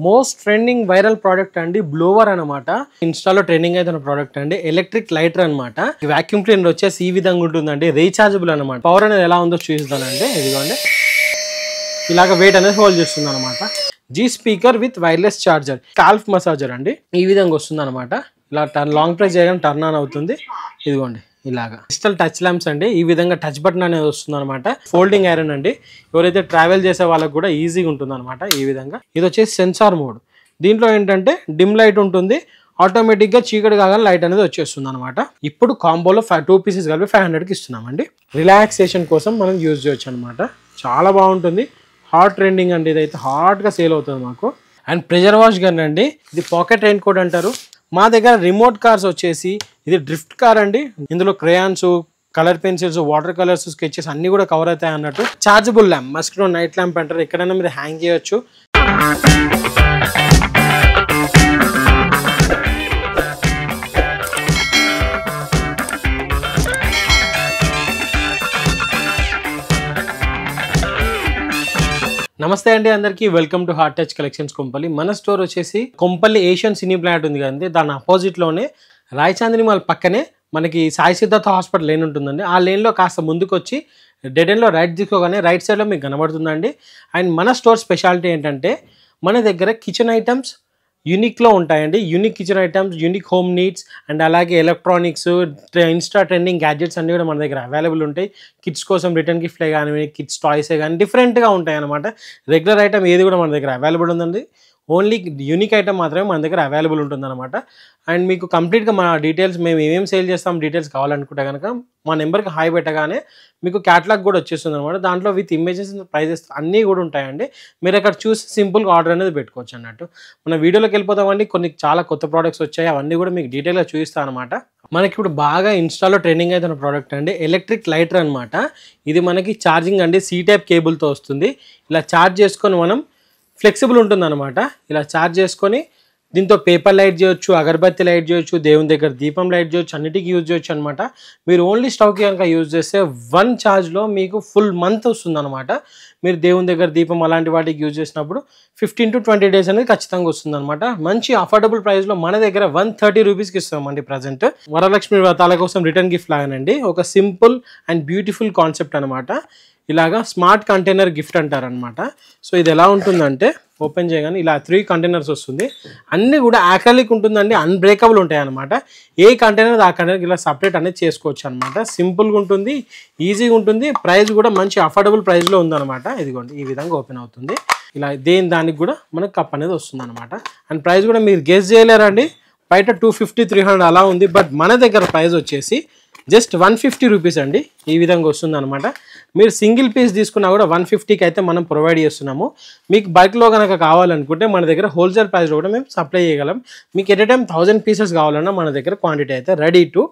Most trending viral product అండి blower అనమాట. ఇన్స్టాలో ట్రెండింగ్ అయిన ప్రోడక్ట్ అండి. ఎలక్ట్రిక్ లైటర్ అనమాట. వాక్యూమ్ క్లీనర్ వచ్చేసి ఈ విధంగా ఉంటుందండి. రీఛార్జబుల్ అనమాట. పవర్ అనేది ఎలా ఉందో చూపిస్తానండి. ఇదిగోండి ఇలాగ వెయిట్ అనేది హోల్డ్ చేస్తుంది అనమాట. G speaker with wireless charger, calf massager అండి. ఈ విధంగా వస్తుంది అనమాట. ఇలా లాంగ్ ప్రెస్ చేయగానే టర్న్ ఆన్ అవుతుంది. ఇదిగోండి ఇలాగా డిజిటల్ టచ్ ల్యాంప్స్ అండి. ఈ విధంగా టచ్ బటన్ అనేది వస్తుంది అనమాట. ఫోల్డింగ్ ఐరన్ అండి. ఎవరైతే ట్రావెల్ చేసే వాళ్ళకి కూడా ఈజీగా ఉంటుంది అనమాట. ఈ విధంగా ఇది వచ్చేసి సెన్సార్ మోడ్. దీంట్లో ఏంటంటే డిమ్ లైట్ ఉంటుంది. ఆటోమేటిక్గా చీకటి కాగానే లైట్ అనేది వచ్చేస్తుంది అనమాట. ఇప్పుడు కాంబోలో 2 పీసెస్ కలిపి 500కి ఇస్తున్నామండి. రిలాక్సేషన్ కోసం మనం యూజ్ చేయొచ్చు అనమాట. చాలా బాగుంటుంది. హాట్ ట్రెండింగ్ అండి. ఇదైతే హాట్గా సేల్ అవుతుంది మాకు. అండ్ ప్రెజర్ వాష్ గన్ అండి. ఇది పాకెట్ రెయిన్ కోట్ అంటారు. మా దగ్గర రిమోట్ కార్స్ వచ్చేసి ఇది డ్రిఫ్ట్ కార్ అండి. ఇందులో crayons, colour pencils, water colours, sketches అన్ని కూడా కవర్ అవుతాయి అన్నట్టు. Chargeable lamp, mosquito night lamp అంటారు. ఎక్కడైనా మీరు హ్యాంగ్ చేయొచ్చు. నమస్తే అండి అందరికీ. Welcome to heart touch collections Kompally. మన స్టోర్ వచ్చేసి కొంపల్లి ఏషియన్ సినీ ప్లానెట్ ఉంది కదండి, దాని అపోజిట్లోనే రాయచాందిని మాల్ పక్కనే మనకి సాయి సిద్ధార్థ హాస్పిటల్ లేన్ ఉంటుందండి. ఆ లేన్లో కాస్త ముందుకు వచ్చి డెడ్ ఎండ్లో రైట్ తీసుకోగానే రైట్ సైడ్లో మీకు కనబడుతుందండి. అండ్ మన స్టోర్ స్పెషాలిటీ ఏంటంటే మన దగ్గర కిచెన్ ఐటమ్స్ యూనిక్లో ఉంటాయండి. Unique kitchen items, unique home needs and అలాగే ఎలక్ట్రానిక్స్, ఇన్స్టా ట్రెండింగ్ గ్యాడ్జెట్స్ అన్నీ కూడా మన దగ్గర అవైలబుల్ ఉంటాయి. కిడ్స్ కోసం రిటర్న్ గిఫ్ట్లే కానీ, కిడ్స్ టాయ్సే కానీ డిఫరెంట్గా ఉంటాయి అనమాట. రెగ్యులర్ ఐటమ్ ఏది కూడా మన దగ్గర అవైలబుల్ ఉందండి. ఓన్లీ యూనిక్ ఐటమ్ మాత్రమే మన దగ్గర అవైలబుల్ ఉంటుందన్నమాట. అండ్ మీకు కంప్లీట్గా మా డీటెయిల్స్, మేము ఏమేమి సేల్ చేస్తాం డీటెయిల్స్ కావాలనుకుంటే కనుక మా నెంబర్కి హాయ్ పెట్టగానే మీకు క్యాటలాగ్ కూడా వచ్చేస్తుంది అనమాట. దాంట్లో విత్ ఇమేజెస్, ప్రైజెస్ అన్నీ కూడా ఉంటాయండి. మీరు అక్కడ చూసి సింపుల్గా ఆర్డర్ అనేది పెట్టుకోవచ్చు అన్నట్టు. మన వీడియోలోకి వెళ్ళిపోతామండి. కొన్ని చాలా కొత్త ప్రోడక్ట్స్ వచ్చాయి, అవన్నీ కూడా మీకు డీటెయిల్గా చూపిస్తాను అనమాట. మనకి ఇప్పుడు బాగా ఇన్స్టాలో ట్రెండింగ్ అయిన ప్రోడక్ట్ అండి ఎలక్ట్రిక్ లైటర్ అనమాట. ఇది మనకి ఛార్జింగ్ అండి, సి టైప్ కేబుల్తో వస్తుంది. ఇలా ఛార్జ్ చేసుకొని మనం ఫ్లెక్సిబుల్ ఉంటుందన్నమాట. ఇలా ఛార్జ్ చేసుకొని దీంతో పేపర్ లైట్ చేయొచ్చు, అగరబత్తి లైట్ చేయొచ్చు, దేవుని దగ్గర దీపం లైట్ చేయొచ్చు, అన్నిటికీ యూజ్ చేయొచ్చు అనమాట. మీరు ఓన్లీ స్టవ్కి కనుక యూజ్ చేస్తే 1 ఛార్జ్లో మీకు ఫుల్ మంత్ వస్తుంది అనమాట. మీరు దేవుని దగ్గర దీపం అలాంటి వాటికి యూజ్ చేసినప్పుడు 15 to 20 డేస్ అనేది ఖచ్చితంగా వస్తుంది అనమాట. మంచి అఫోర్డబుల్ ప్రైస్లో మన దగ్గర 130 రూపీస్కి ఇస్తామండి ప్రజెంట్. వరలక్ష్మి వ్రతాల కోసం రిటర్న్ గిఫ్ట్ లాగానండి. ఒక సింపుల్ అండ్ బ్యూటిఫుల్ కాన్సెప్ట్ అనమాట. ఇలాగా స్మార్ట్ కంటైనర్ గిఫ్ట్ అంటారనమాట. సో ఇది ఎలా ఉంటుందంటే ఓపెన్ చేయగానే ఇలా 3 కంటైనర్స్ వస్తుంది. అన్నీ కూడా యాక్రిలిక్ ఉంటుందండి, అన్బ్రేకబుల్ ఉంటాయి అనమాట. ఏ కంటైనర్ ఆ కంటైనర్ ఇలా సపరేట్ అనేది చేసుకోవచ్చు అనమాట. సింపుల్గా ఉంటుంది, ఈజీగా ఉంటుంది. ప్రైస్ కూడా మంచి అఫోర్డబుల్ ప్రైస్లో ఉందన్నమాట. ఇదిగోండి ఈ విధంగా ఓపెన్ అవుతుంది. ఇలా దానికి కూడా మనకు కప్ అనేది వస్తుంది అనమాట. అండ్ ప్రైస్ కూడా మీరు గెస్ చేయలేరండి. బయట 250, 300 అలా ఉంది. బట్ మన దగ్గర ప్రైస్ వచ్చేసి జస్ట్ 150 రూపీస్ అండి. ఈ విధంగా వస్తుంది అనమాట. మీరు సింగిల్ పీస్ తీసుకున్నా కూడా 150కి అయితే మనం ప్రొవైడ్ చేస్తున్నాము. మీకు బల్క్లో కనుక కావాలనుకుంటే మన దగ్గర హోల్సేల్ ప్రైస్లో కూడా మేము సప్లై చేయగలం. మీకు ఎట్ ఏ టైం 1000 పీసెస్ కావాలన్నా మన దగ్గర క్వాంటిటీ అయితే రెడీ టు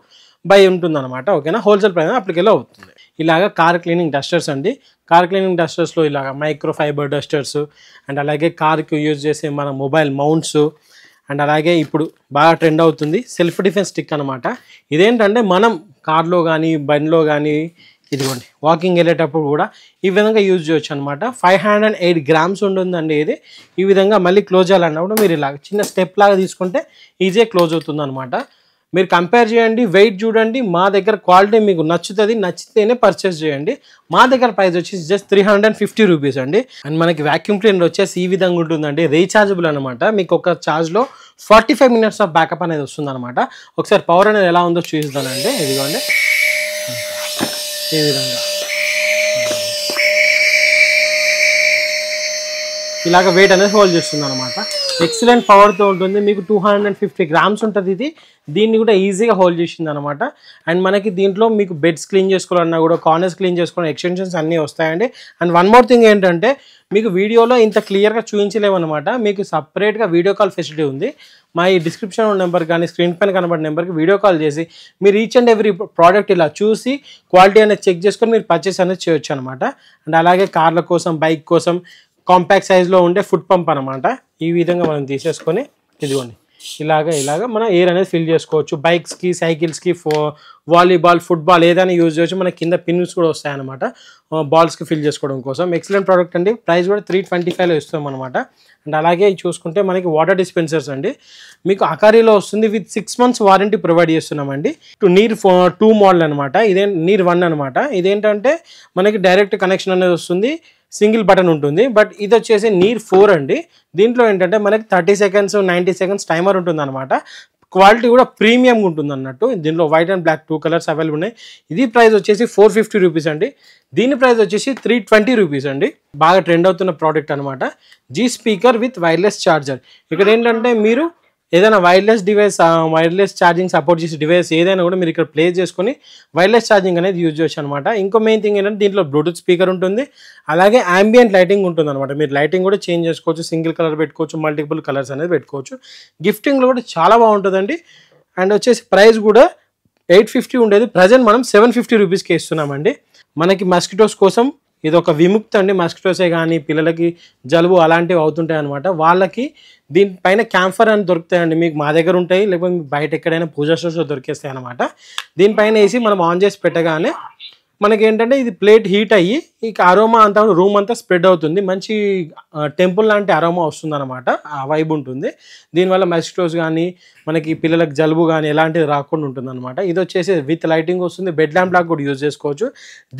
బై ఉంటుందన్నమాట. ఓకేనా, హోల్సేల్ ప్రైస్ అప్పటికెళ్ళి అవుతుంది. ఇలాగ కార్ క్లీనింగ్ డస్టర్స్ అండి. కార్ క్లీనింగ్ డస్టర్స్లో ఇలాగ మైక్రో ఫైబర్ డస్టర్స్ అండ్ అలాగే కార్కి యూజ్ చేసే మన మొబైల్ మౌంట్స్ అండ్ అలాగే ఇప్పుడు బాగా ట్రెండ్ అవుతుంది సెల్ఫ్ డిఫెన్స్ స్టిక్ అనమాట. ఇదేంటంటే మనం కార్లో కానీ బండిలో కానీ ఇదిగోండి వాకింగ్ వెళ్ళేటప్పుడు కూడా ఈ విధంగా యూజ్ చేయొచ్చు అనమాట. 508 గ్రామ్స్ ఉంటుందండి ఇది. ఈ విధంగా మళ్ళీ క్లోజ్ చేయాలన్నప్పుడు మీరు ఇలా చిన్న స్టెప్ లాగా తీసుకుంటే ఈజీగా క్లోజ్ అవుతుంది అనమాట. మీరు కంపేర్ చేయండి, వెయిట్ చూడండి. మా దగ్గర క్వాలిటీ మీకు నచ్చుతుంది, నచ్చితేనే పర్చేస్ చేయండి. మా దగ్గర ప్రైస్ వచ్చేసి జస్ట్ 350 రూపీస్ అండి. అండ్ మనకి వాక్యూమ్ క్లీనర్ వచ్చేసి ఈ విధంగా ఉంటుందండి. రీఛార్జబుల్ అనమాట. మీకు ఒక ఛార్జ్లో 45 minutes ఆఫ్ బ్యాకప్ అనేది వస్తుంది అనమాట. ఒకసారి పవర్ అనేది ఎలా ఉందో చూపిస్తానండి. ఇదిగోండి ఈ విధంగా ఇలాగ వెయిట్ అనేది హోల్డ్ చేస్తుంది అనమాట. ఎక్సలెంట్ పవర్తో ఉంటుంది. మీకు 250 గ్రామ్స్ ఉంటుంది ఇది. దీన్ని కూడా ఈజీగా హోల్డ్ చేసింది అనమాట. అండ్ మనకి దీంట్లో మీకు బెడ్స్ క్లీన్ చేసుకోవాలన్నా కూడా, కార్నర్స్ క్లీన్ చేసుకోవాలన్నా ఎక్స్టెన్షన్స్ అన్నీ వస్తాయండి. అండ్ వన్ మోర్ థింగ్ ఏంటంటే మీకు వీడియోలో ఇంత క్లియర్గా చూపించలేమన్నమాట. మీకు సపరేట్గా వీడియో కాల్ ఫెసిలిటీ ఉంది. మా ఈ డిస్క్రిప్షన్ నెంబర్ కానీ స్క్రీన్ పైన కనబడే నెంబర్కి వీడియో కాల్ చేసి మీరు ఈచ్ అండ్ ఎవ్రీ ప్రోడక్ట్ ఇలా చూసి క్వాలిటీ అనేది చెక్ చేసుకొని మీరు పర్చేస్ అనేది చేయొచ్చు అనమాట. అండ్ అలాగే కార్ల కోసం, బైక్ కోసం కాంపాక్ట్ సైజ్లో ఉండే ఫుడ్ పంప్ అనమాట. ఈ విధంగా మనం తీసేసుకొని ఇదిగోండి ఇలాగా మనం ఎయిర్ అనేది ఫిల్ చేసుకోవచ్చు. బైక్స్కి, సైకిల్స్కి, వాలీబాల్, ఫుట్బాల్ ఏదైనా యూజ్ చేయొచ్చు. మనకి కింద పిన్స్ కూడా వస్తాయన్నమాట బాల్స్కి ఫిల్ చేసుకోవడం కోసం. ఎక్సలెంట్ ప్రోడక్ట్ అండి. ప్రైస్ కూడా 325లో ఇస్తాం అనమాట. అండ్ అలాగే చూసుకుంటే మనకి వాటర్ డిస్పెన్సర్స్ అండి, మీకు అకారీలో వస్తుంది. విత్ 6 months వారంటీ ప్రొవైడ్ చేస్తున్నామండి. నీర్ 2 మోడల్ అనమాట. ఇదే నీర్ 1 అనమాట. ఇదేంటంటే మనకి డైరెక్ట్ కనెక్షన్ అనేది వస్తుంది, సింగిల్ బటన్ ఉంటుంది. బట్ ఇది వచ్చేసి నీర్ 4 అండి. దీంట్లో ఏంటంటే మనకి 30 seconds 90 seconds టైమర్ ఉంటుంది అనమాట. క్వాలిటీ కూడా ప్రీమియం ఉంటుంది అన్నట్టు. దీంట్లో white and black 2 colours available ఉన్నాయి. ఇది ప్రైస్ వచ్చేసి 450 రూపీస్ అండి. దీని ప్రైస్ వచ్చేసి 320 రూపీస్ అండి. బాగా ట్రెండ్ అవుతున్న ప్రోడక్ట్ అనమాట. G speaker with wireless charger. ఇక్కడ ఏంటంటే మీరు ఏదైనా వైర్లెస్ ఛార్జింగ్ సపోర్ట్ చేసే డివైస్ ఏదైనా కూడా మీరు ఇక్కడ ప్లేస్ చేసుకొని వైర్లెస్ ఛార్జింగ్ అనేది యూజ్ చేయొచ్చు అనమాట. ఇంకో మెయిన్ థింగ్ ఏంటంటే దీంట్లో బ్లూటూత్ స్పీకర్ ఉంటుంది, అలాగే ambient లైటింగ్ ఉంటుంది అనమాట. మీరు లైటింగ్ కూడా చేంజ్ చేసుకోవచ్చు, సింగిల్ కలర్ పెట్టుకోవచ్చు, మల్టిపుల్ కలర్స్ అనేది పెట్టుకోవచ్చు. గిఫ్టింగ్లో కూడా చాలా బాగుంటుందండి. అండ్ వచ్చేసి ప్రైస్ కూడా 850 ఉండేది, ప్రజెంట్ మనం 750 రూపీస్కి ఇస్తున్నామండి. మనకి మస్కిటోస్ కోసం ఇది ఒక విముక్తి అండి. మస్కిటోసే కానీ పిల్లలకి జలుబు అలాంటివి అవుతుంటాయి అనమాట. వాళ్ళకి దీనిపైన క్యాంఫర్ అని దొరుకుతాయండి, మీకు మా దగ్గర ఉంటాయి, లేకపోతే మీకు బయట ఎక్కడైనా పూజా స్టోర్స్లో దొరికేస్తాయి అనమాట. దీనిపైన వేసి మనం ఆన్ చేసి పెట్టగానే మనకి ఏంటంటే ఇది ప్లేట్ హీట్ అయ్యి ఇక అరోమా అంతా రూమ్ అంతా స్ప్రెడ్ అవుతుంది. మంచి టెంపుల్ లాంటి అరోమా వస్తుంది అనమాట. ఆ వైబ్ ఉంటుంది. దీనివల్ల మస్కిటోస్ కానీ మనకి పిల్లలకు జలుబు కానీ ఎలాంటిది రాకుండా ఉంటుంది అనమాట. ఇది వచ్చేసి విత్ లైటింగ్ వస్తుంది, బెడ్ ల్యాంప్ లాగా కూడా యూజ్ చేసుకోవచ్చు.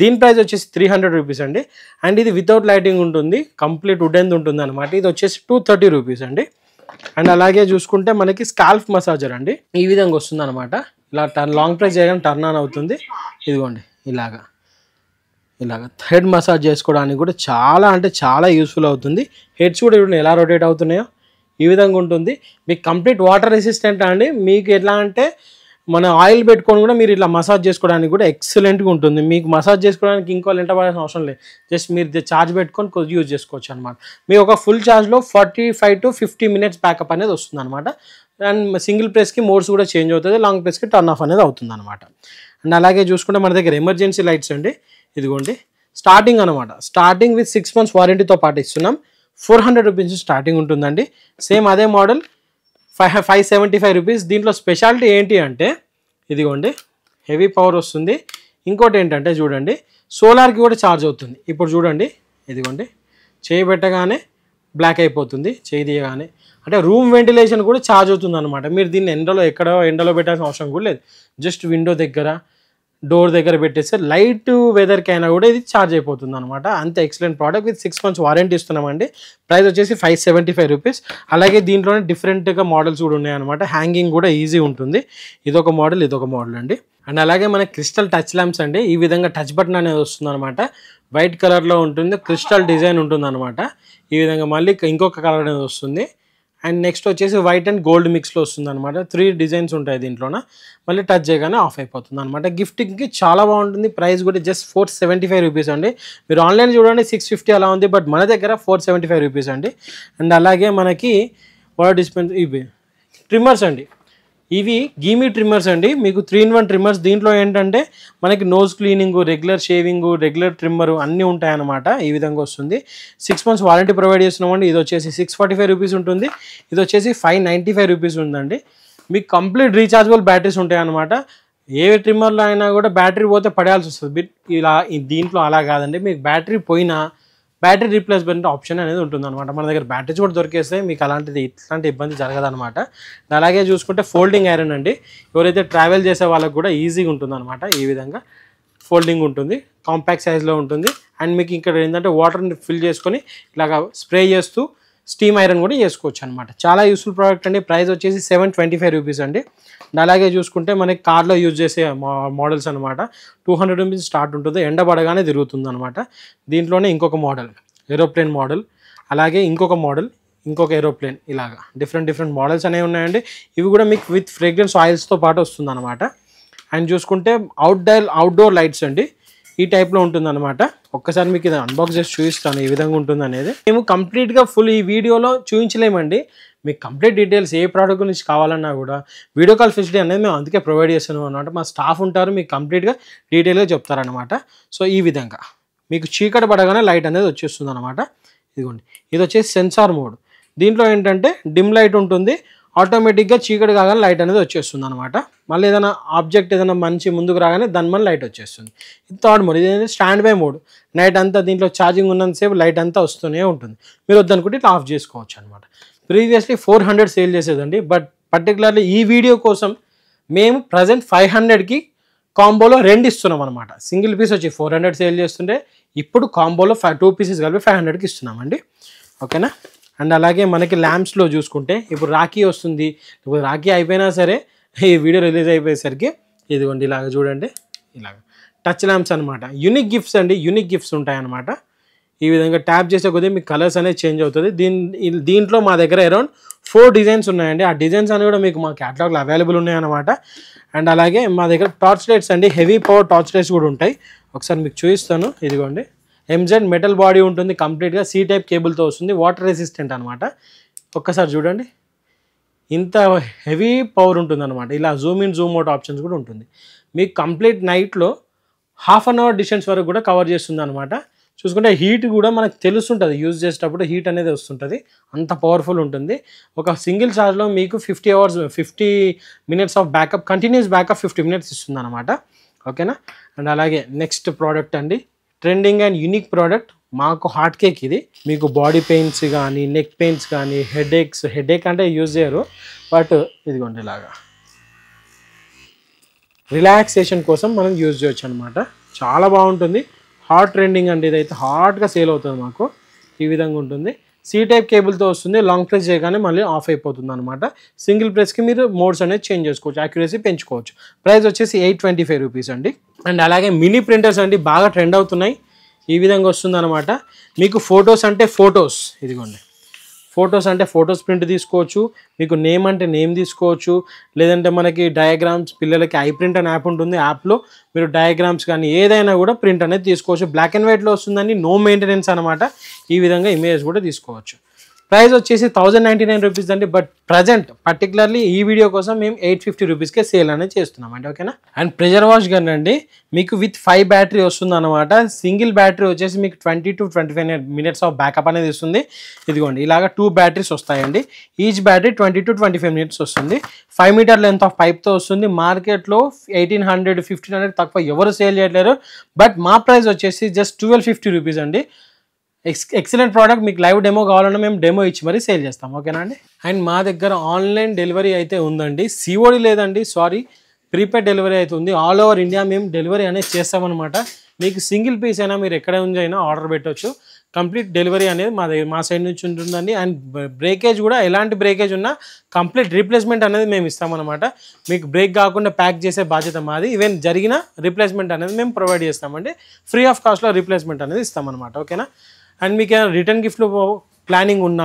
దీని ప్రైస్ వచ్చేసి 300 రూపీస్ అండి. అండ్ ఇది వితౌట్ లైటింగ్ ఉంటుంది, కంప్లీట్ వుడెన్ ఉంటుంది అనమాట. ఇది వచ్చేసి 230 రూపీస్ అండి. అండ్ అలాగే చూసుకుంటే మనకి స్కాల్ప్ మసాజర్ అండి, ఈ విధంగా వస్తుంది అనమాట. ఇలా లాంగ్ ప్రెస్ చేయగానే టర్న్ ఆన్ అవుతుంది. ఇదిగోండి ఇలాగా హెడ్ మసాజ్ చేసుకోవడానికి కూడా చాలా అంటే చాలా యూస్ఫుల్ అవుతుంది. హెడ్స్ కూడా ఇప్పుడు ఎలా రొటేట్ అవుతున్నాయో ఈ విధంగా ఉంటుంది. మీకు కంప్లీట్ వాటర్ రెసిస్టెంట్ అండి. మీకు ఎట్లా అంటే మన ఆయిల్ పెట్టుకొని కూడా మీరు ఇట్లా మసాజ్ చేసుకోవడానికి కూడా ఎక్సలెంట్గా ఉంటుంది. మీకు మసాజ్ చేసుకోవడానికి ఇంకో ఎంట పడాల్సిన అవసరం లేదు, జస్ట్ మీరు ఛార్జ్ పెట్టుకొని కొద్దిగా యూజ్ చేసుకోవచ్చు అనమాట. మీకు ఒక ఫుల్ ఛార్జ్లో 45 to 50 minutes బ్యాకప్ అనేది వస్తుంది అనమాట. అండ్ సింగిల్ ప్రెస్కి మోడ్స్ కూడా చేంజ్ అవుతుంది, లాంగ్ ప్రెస్కి టర్న్ ఆఫ్ అనేది అవుతుంది అనమాట. అండ్ అలాగే చూసుకుంటే మన దగ్గర ఎమర్జెన్సీ లైట్స్ అండి, ఇదిగోండి స్టార్టింగ్ అనమాట. స్టార్టింగ్ విత్ 6 months వారంటీతో పాటు ఇస్తున్నాం. 400 రూపీస్ స్టార్టింగ్ ఉంటుందండి. సేమ్ అదే మోడల్ 575 రూపీస్. దీంట్లో స్పెషాలిటీ ఏంటి అంటే ఇదిగోండి హెవీ పవర్ వస్తుంది. ఇంకోటి ఏంటంటే చూడండి సోలార్కి కూడా ఛార్జ్ అవుతుంది. ఇప్పుడు చూడండి ఇదిగోండి చేయి పెట్టగానే బ్లాక్ అయిపోతుంది, చేయి తీయగానే. అంటే రూమ్ వెంటిలేషన్ కూడా ఛార్జ్ అవుతుంది అనమాట. మీరు దీన్ని ఎండలో పెట్టాల్సిన అవసరం కూడా లేదు. జస్ట్ విండో దగ్గర, డోర్ దగ్గర పెట్టేస్తే లైట్ వెదర్కి అయినా కూడా ఇది ఛార్జ్ అయిపోతుంది అనమాట. అంత excellent product with 6 months warranty ఇస్తున్నామండి. ప్రైస్ వచ్చేసి 575 రూపీస్. అలాగే దీంట్లోనే డిఫరెంట్గా మోడల్స్ కూడా ఉన్నాయన్నమాట. హ్యాంగింగ్ కూడా ఈజీ ఉంటుంది. ఇదొక మోడల్ అండి. అండ్ అలాగే మనకి క్రిస్టల్ టచ్ ల్యాంప్స్ అండి. ఈ విధంగా టచ్ బటన్ అనేది వస్తుంది అనమాట. వైట్ కలర్లో ఉంటుంది, క్రిస్టల్ డిజైన్ ఉంటుంది అనమాట. ఈ విధంగా మళ్ళీ ఇంకొక కలర్ అనేది వస్తుంది. అండ్ నెక్స్ట్ వచ్చేసి వైట్ అండ్ గోల్డ్ మిక్స్లో వస్తుంది అనమాట. 3 డిజైన్స్ ఉంటాయి దీంట్లోన. మళ్ళీ టచ్ చేయగానే ఆఫ్ అయిపోతుంది అనమాట. గిఫ్టింగ్కి చాలా బాగుంటుంది. ప్రైస్ కూడా జస్ట్ 475 రూపీస్ అండి. మీరు ఆన్లైన్ చూడండి 650 అలా ఉంది, బట్ మన దగ్గర 475 రూపీస్ అండి. అండ్ అలాగే మనకి వాటర్ డిస్పెన్స్ ఇవి ట్రిమ్మర్స్ అండి. ఇవి గీమీ ట్రిమ్మర్స్ అండి. మీకు 3-in-1 ట్రిమ్మర్స్. దీంట్లో ఏంటంటే మనకి nose cleaning, regular shaving, regular trimmer అన్నీ ఉంటాయన్నమాట. ఈ విధంగా వస్తుంది. 6 months వారంటీ ప్రొవైడ్ చేస్తున్నామండి. ఇది వచ్చేసి 645 రూపీస్ ఉంటుంది. ఇది వచ్చేసి 595 రూపీస్ ఉందండి. మీకు కంప్లీట్ రీఛార్జబుల్ బ్యాటరీస్ ఉంటాయి అన్నమాట. ఏ ట్రిమ్మర్లో అయినా కూడా బ్యాటరీ పోతే పడేయాల్సి వస్తుంది. ఇలా దీంట్లో అలా కాదండి. మీకు బ్యాటరీ పోయినా బ్యాటరీ రీప్లేస్మెంట్ ఆప్షన్ అనేది ఉంటుందన్నమాట. మన దగ్గర బ్యాటరీస్ కూడా దొరికేస్తే మీకు ఇట్లాంటి ఇబ్బంది జరగదన్నమాట. అలాగే చూసుకుంటే ఫోల్డింగ్ ఐరన్ అండి. ఎవరైతే ట్రావెల్ చేసే వాళ్ళకి కూడా ఈజీగా ఉంటుందన్నమాట. ఈ విధంగా ఫోల్డింగ్ ఉంటుంది, కాంపాక్ట్ సైజ్లో ఉంటుంది. అండ్ మీకు ఇక్కడ ఏంటంటే వాటర్ని ఫిల్ చేసుకొని ఇలాగా స్ప్రే చేస్తూ స్టీమ్ ఐరన్ కూడా చేసుకోవచ్చు అనమాట. చాలా యూస్ఫుల్ ప్రోడక్ట్ అండి. ప్రైస్ వచ్చేసి 725 రూపీస్ అండి. అలాగే చూసుకుంటే మనకి కార్లో యూజ్ చేసే మోడల్స్ అనమాట. 200 రూపీస్ స్టార్ట్ ఉంటుంది. ఎండబడగానే తిరుగుతుంది అనమాట. దీంట్లోనే ఇంకొక మోడల్ ఏరోప్లేన్ మోడల్, అలాగే ఇంకొక ఏరోప్లేన్, ఇలాగా డిఫరెంట్ మోడల్స్ అనేవి ఉన్నాయండి. ఇవి కూడా మీకు విత్ ఫ్రేగ్రెన్స్ ఆయిల్స్తో పాటు వస్తుంది అనమాట. అండ్ చూసుకుంటే అవుట్డోర్ లైట్స్ అండి. ఈ టైప్లో ఉంటుంది అనమాట. ఒక్కసారి మీకు ఇది అన్బాక్స్ చేసి చూపిస్తాను ఏ విధంగా ఉంటుంది అనేది. మేము కంప్లీట్గా ఫుల్ ఈ వీడియోలో చూపించలేమండి. మీకు కంప్లీట్ డీటెయిల్స్ ఏ ప్రోడక్ట్ గురించి కావాలన్నా కూడా వీడియో కాల్ ఫెసిలిటీ అనేది మేము అందుకే ప్రొవైడ్ చేస్తున్నాం అనమాట. మా స్టాఫ్ ఉంటారు, మీకు కంప్లీట్గా డీటెయిల్గా చెప్తారనమాట. సో ఈ విధంగా మీకు చీకటి పడగానే లైట్ అనేది వచ్చేస్తుంది అనమాట. ఇదిగోండి ఇది వచ్చేసి సెన్సార్ మోడ్. దీంట్లో ఏంటంటే డిమ్ లైట్ ఉంటుంది, ఆటోమేటిక్గా చీకటి కాగానే లైట్ అనేది వచ్చేస్తుంది అనమాట. మళ్ళీ ఏదైనా ఆబ్జెక్ట్ ఏదైనా మంచి ముందుకు రాగానే దాని మన లైట్ వచ్చేస్తుంది. ఇది థర్డ్ మోడ్. ఇది స్టాండ్ బై మోడ్. నైట్ అంతా దీంట్లో ఛార్జింగ్ ఉన్నంతసేపు లైట్ అంతా వస్తూనే ఉంటుంది. మీరు వద్దనుకుంటే ఇట్లా ఆఫ్ చేసుకోవచ్చు అనమాట. ప్రీవియస్లీ 400 సేల్ చేసేదండి, బట్ పర్టికులర్లీ ఈ వీడియో కోసం మేము ప్రజెంట్ 500కి కాంబోలో 2 ఇస్తున్నాం అనమాట. సింగిల్ పీస్ వచ్చి 400 సేల్ చేస్తుంటే ఇప్పుడు కాంబోలో 2 పీసెస్ కలిపి 500కి ఇస్తున్నామండి. ఓకేనా. అండ్ అలాగే మనకి ల్యాంప్స్లో చూసుకుంటే ఇప్పుడు రాఖీ వస్తుంది. ఇప్పుడు రాఖీ అయిపోయినా సరే ఈ వీడియో రిలీజ్ అయిపోయేసరికి ఇదిగోండి ఇలాగ చూడండి, ఇలాగ టచ్ ల్యాంప్స్ అనమాట. యూనిక్ గిఫ్ట్స్ అండి, యూనిక్ గిఫ్ట్స్ ఉంటాయి అన్నమాట. ఈ విధంగా ట్యాప్ చేసే కొద్దీ మీకు కలర్స్ అనేది చేంజ్ అవుతుంది. దీంట్లో మా దగ్గర అరౌండ్ 4 డిజైన్స్ ఉన్నాయండి. ఆ డిజైన్స్ అన్ని కూడా మీకు మా క్యాటలాగ్లో అవైలబుల్ ఉన్నాయన్నమాట. అండ్ అలాగే మా దగ్గర టార్చ్ లైట్స్ అండి, హెవీ పవర్ టార్చ్ లైట్స్ కూడా ఉంటాయి. ఒకసారి మీకు చూపిస్తాను. ఇదిగోండి MZ మెటల్ బాడీ ఉంటుంది, కంప్లీట్గా C టైప్ కేబుల్తో వస్తుంది, వాటర్ రెసిస్టెంట్ అనమాట. ఒక్కసారి చూడండి, ఇంత హెవీ పవర్ ఉంటుంది అనమాట. ఇలా Zoom in Zoom out options కూడా ఉంటుంది. మీకు కంప్లీట్ నైట్లో ½ అన్ అవర్ డిస్టెన్స్ వరకు కూడా కవర్ చేస్తుంది అనమాట. చూసుకుంటే హీట్ కూడా మనకు తెలుస్తుంటుంది, యూజ్ చేసేటప్పుడు హీట్ అనేది వస్తుంటుంది, అంత పవర్ఫుల్ ఉంటుంది. ఒక సింగిల్ ఛార్జ్లో మీకు 50 minutes of backup, continuous backup 50 minutes ఇస్తుంది అనమాట. ఓకేనా. అండ్ అలాగే నెక్స్ట్ ప్రోడక్ట్ అండి, ట్రెండింగ్ అండ్ యూనిక్ ప్రోడక్ట్ మాకు హార్ట్ కేక్. ఇది మీకు బాడీ పెయిన్స్ కానీ, నెక్ పెయిన్స్ కానీ, హెడేక్ అంటే యూజ్ చేయరు, బట్ ఇదిగోండి ఇలాగా రిలాక్సేషన్ కోసం మనం యూజ్ చేయొచ్చు అనమాట. చాలా బాగుంటుంది. హాట్ ట్రెండింగ్ అండి, ఇదైతే హాట్గా సేల్ అవుతుంది మాకు. ఈ విధంగా ఉంటుంది. C టైప్ కేబుల్తో వస్తుంది. లాంగ్ ప్రెస్ చేయగానే మళ్ళీ ఆఫ్ అయిపోతుంది అనమాట. సింగిల్ ప్రెస్కి మీరు మోడ్స్ అనేది చేంజ్ చేసుకోవచ్చు, యాక్యురసీ పెంచుకోవచ్చు. ప్రైస్ వచ్చేసి 825 రూపీస్ అండి. అండ్ అలాగే మినీ ప్రింటర్స్ అండి, బాగా ట్రెండ్ అవుతున్నాయి. ఈ విధంగా వస్తుంది అనమాట. మీకు ఫొటోస్ అంటే ఫొటోస్, ఇదిగోండి ఫొటోస్ అంటే ఫొటోస్ ప్రింట్ తీసుకోవచ్చు, మీకు నేమ్ అంటే నేమ్ తీసుకోవచ్చు, లేదంటే మనకి డయాగ్రామ్స్, పిల్లలకి ఐ ప్రింట్ అనే యాప్ ఉంటుంది, యాప్లో మీరు డయాగ్రామ్స్ కానీ ఏదైనా కూడా ప్రింట్ అనేది తీసుకోవచ్చు. బ్లాక్ అండ్ వైట్లో వస్తుందని, నో మెయింటెనెన్స్ అనమాట. ఈ విధంగా ఇమేజ్ కూడా తీసుకోవచ్చు. ప్రైస్ వచ్చేసి 1099 రూపీస్ అండి, బట్ ప్రజెంట్ పర్టికులర్లీ ఈ వీడియో కోసం మేము 850 రూపీస్కే సేల్ అనేది చేస్తున్నామండి. ఓకేనా. అండ్ ప్రెషర్ వాష్ గన్ అండి, మీకు విత్ 5 బ్యాటరీ వస్తుంది అనమాట. సింగిల్ బ్యాటరీ వచ్చేసి మీకు 20 to 25 minutes ఆఫ్ బ్యాకప్ అనేది ఇస్తుంది. ఇదిగోండి ఇలాగా 2 బ్యాటరీస్ వస్తాయండి. ఈచ్ బ్యాటరీ 20 to 25 minutes వస్తుంది. 5 మీటర్ లెంత్ ఆఫ్ పైప్తో వస్తుంది. మార్కెట్లో 1800, 1500 తక్కువ ఎవరు సేల్ చేయట్లేరు, బట్ మా ప్రైస్ వచ్చేసి జస్ట్ 1250 రూపీస్ అండి. Excellent product. మీకు లైవ్ డెమో కావాలన్నా మేము డెమో ఇచ్చి మరీ సేల్ చేస్తాం. ఓకేనా అండి. అండ్ మా దగ్గర ఆన్లైన్ డెలివరీ అయితే ఉందండి, COD లేదండి, సారీ, ప్రీపెయిడ్ డెలివరీ అయితే ఉంది. ఆల్ ఓవర్ ఇండియా మేము డెలివరీ అనేది చేస్తామన్నమాట. మీకు సింగిల్ పీస్ అయినా మీరు ఎక్కడ నుంచి అయినా ఆర్డర్ పెట్టవచ్చు. కంప్లీట్ డెలివరీ అనేది మా సైడ్ నుంచి ఉంటుందండి. అండ్ బ్రేకేజ్ కూడా, ఎలాంటి బ్రేకేజ్ ఉన్నా కంప్లీట్ రీప్లేస్మెంట్ అనేది మేము ఇస్తామన్నమాట. మీకు బ్రేక్ కాకుండా ప్యాక్ చేసే బాధ్యత మాది. ఈవెన్ జరిగిన రీప్లేస్మెంట్ అనేది మేము ప్రొవైడ్ చేస్తామండి. ఫ్రీ ఆఫ్ కాస్ట్లో రీప్లేస్మెంట్ అనేది ఇస్తామన్నమాట. ఓకేనా. అండ్ మీకు ఏమైనా రిటర్న్ గిఫ్ట్లు ప్లానింగ్ ఉన్న,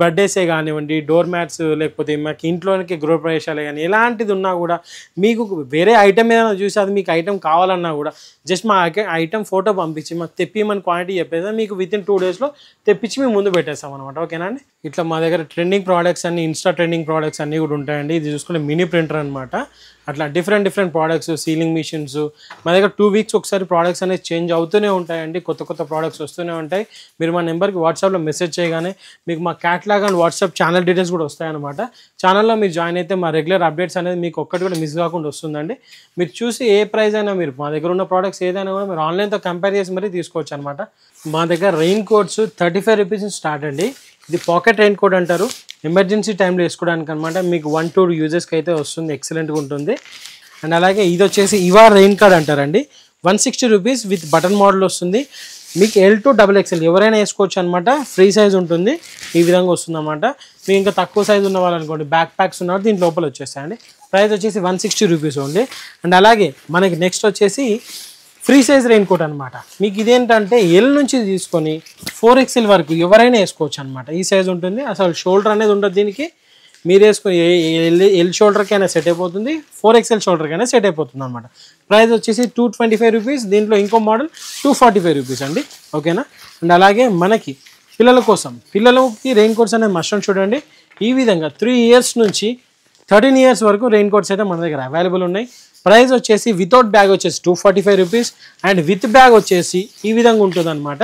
బర్త్డేసే కానివ్వండి, డోర్ మ్యాట్స్, లేకపోతే మాకు ఇంట్లోనికి గృహప్రవేశాలే కానీ ఎలాంటిది ఉన్నా కూడా, మీకు వేరే ఐటమ్ ఏదైనా చూసి అది మీకు ఐటమ్ కావాలన్నా కూడా జస్ట్ మా ఐటమ్ ఫోటో పంపించి మాకు తెప్పిమని క్వాంటిటీ చెప్పేసి మీకు వితిన్ 2 daysలో తెప్పించి మేము ముందు పెట్టేస్తాం అనమాట. ఓకేనా అండి. ఇట్లా మా దగ్గర ట్రెండింగ్ ప్రోడక్ట్స్ అన్ని, ఇన్స్టా ట్రెండింగ్ ప్రోడక్ట్స్ అన్నీ కూడా ఉంటాయండి. ఇది చూసుకుంటే మినీ ప్రింటర్ అనమాట. అట్లా డిఫరెంట్ ప్రోడక్ట్స్, సీలింగ్ మిషన్స్ మా దగ్గర 2 weeks ఒకసారి ప్రోడక్ట్స్ అనేది చేంజ్ అవుతూనే ఉంటాయండి. కొత్త ప్రోడక్ట్స్ వస్తూనే ఉంటాయి. మీరు మా నెంబర్కి వాట్సాప్లో మెసేజ్ చేయగానే మీకు మా catalogue and WhatsApp channel details కూడా వస్తాయన్నమాట. ఛానల్లో మీరు జాయిన్ అయితే మా రెగ్యులర్ అప్డేట్స్ అనేది మీకు ఒక్కటి కూడా మిస్ కాకుండా వస్తుందండి. మీరు చూసి ఏ ప్రైస్ అయినా, మీరు మా దగ్గర ఉన్న ప్రోడక్ట్స్ ఏదైనా కూడా మీరు ఆన్లైన్తో కంపేర్ చేసి మరీ తీసుకోవచ్చు అనమాట. మా దగ్గర రెయిన్ కోట్స్ 35 రూపీస్ స్టార్ట్ అండి. ఇది పాకెట్ రెయిన్ కోట్ అంటారు, ఎమర్జెన్సీ టైంలో వేసుకోవడానికి అనమాట. మీకు 1-2 యూజెస్కి అయితే వస్తుంది, ఎక్సలెంట్గా ఉంటుంది. అండ్ అలాగే ఇది వచ్చేసి ఇవా రెయిన్ కార్డ్ అంటారండి. 160 రూపీస్ విత్ బటన్ మోడల్ వస్తుంది. మీకు L to XXL ఎవరైనా వేసుకోవచ్చు అనమాట. ఫ్రీ సైజ్ ఉంటుంది. ఈ విధంగా వస్తుంది అనమాట. మీకు ఇంకా తక్కువ సైజ్ ఉన్న వాళ్ళు అనుకోండి, బ్యాక్ ప్యాక్స్ ఉన్నవాళ్ళు దీని లోపల వచ్చేస్తాయండి. ప్రైస్ వచ్చేసి 160 రూపీస్ ఓన్లీ. అండ్ అలాగే మనకి నెక్స్ట్ వచ్చేసి ఫ్రీ సైజ్ రెయిన్ కోట్ అనమాట. మీకు ఇదేంటంటే L నుంచి తీసుకొని 4XL వరకు ఎవరైనా వేసుకోవచ్చు అనమాట. ఈ సైజ్ ఉంటుంది. అసలు షోల్డర్ అనేది ఉండదు దీనికి. మీరు వేసుకొని L షోల్డర్కి అయినా సెట్ అయిపోతుంది, 4XL షోల్డర్కి అయినా సెట్ అయిపోతుంది అనమాట. ప్రైస్ వచ్చేసి 225 రూపీస్. దీంట్లో ఇంకో మోడల్ 245 రూపీస్ అండి. ఓకేనా. అండ్ అలాగే మనకి పిల్లల కోసం, పిల్లలకి రెయిన్ కోట్స్ అనేది మస్ట్ చూడండి. ఈ విధంగా 3 years నుంచి 13 years వరకు రెయిన్ కోట్స్ అయితే మన దగ్గర అవైలబుల్ ఉన్నాయి. ప్రైస్ వచ్చేసి వితౌట్ బ్యాగ్ వచ్చేసి 245 రూపీస్ అండ్ విత్ బ్యాగ్ వచ్చేసి ఈ విధంగా ఉంటుంది అనమాట.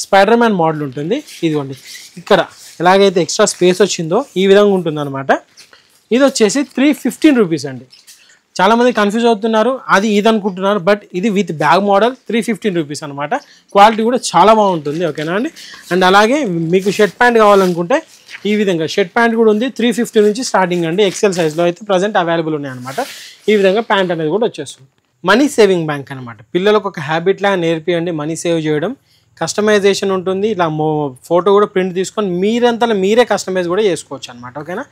స్పైడర్ మ్యాన్ మోడల్ ఉంటుంది. ఇదిగోండి ఇక్కడ ఎలాగైతే ఎక్స్ట్రా స్పేస్ వచ్చిందో ఈ విధంగా ఉంటుంది అనమాట. ఇది వచ్చేసి 315 రూపీస్ అండి. చాలామంది కన్ఫ్యూజ్ అవుతున్నారు, అది ఇది అనుకుంటున్నారు, బట్ ఇది విత్ బ్యాగ్ మోడల్ 315 రూపీస్ అనమాట. క్వాలిటీ కూడా చాలా బాగుంటుంది, ఓకేనా అండి. అండ్ అలాగే మీకు షర్ట్ ప్యాంట్ కావాలనుకుంటే ఈ విధంగా షర్ట్ ప్యాంట్ కూడా ఉంది. 350 నుంచి స్టార్టింగ్ అండి. ఎక్సెల్ సైజ్లో అయితే ప్రజెంట్ అవైలబుల్ ఉన్నాయి అనమాట. ఈ విధంగా ప్యాంట్ అనేది కూడా వచ్చేస్తుంది. మనీ సేవింగ్ బ్యాంక్ అనమాట. పిల్లలకు ఒక హ్యాబిట్ లాగా నేర్పియండి మనీ సేవ్ చేయడం. కస్టమైజేషన్ ఉంటుంది, ఇలా ఫోటో కూడా ప్రింట్ తీసుకొని మీరంతలో మీరే కస్టమైజ్ కూడా చేసుకోవచ్చు అనమాట, ఓకేనా.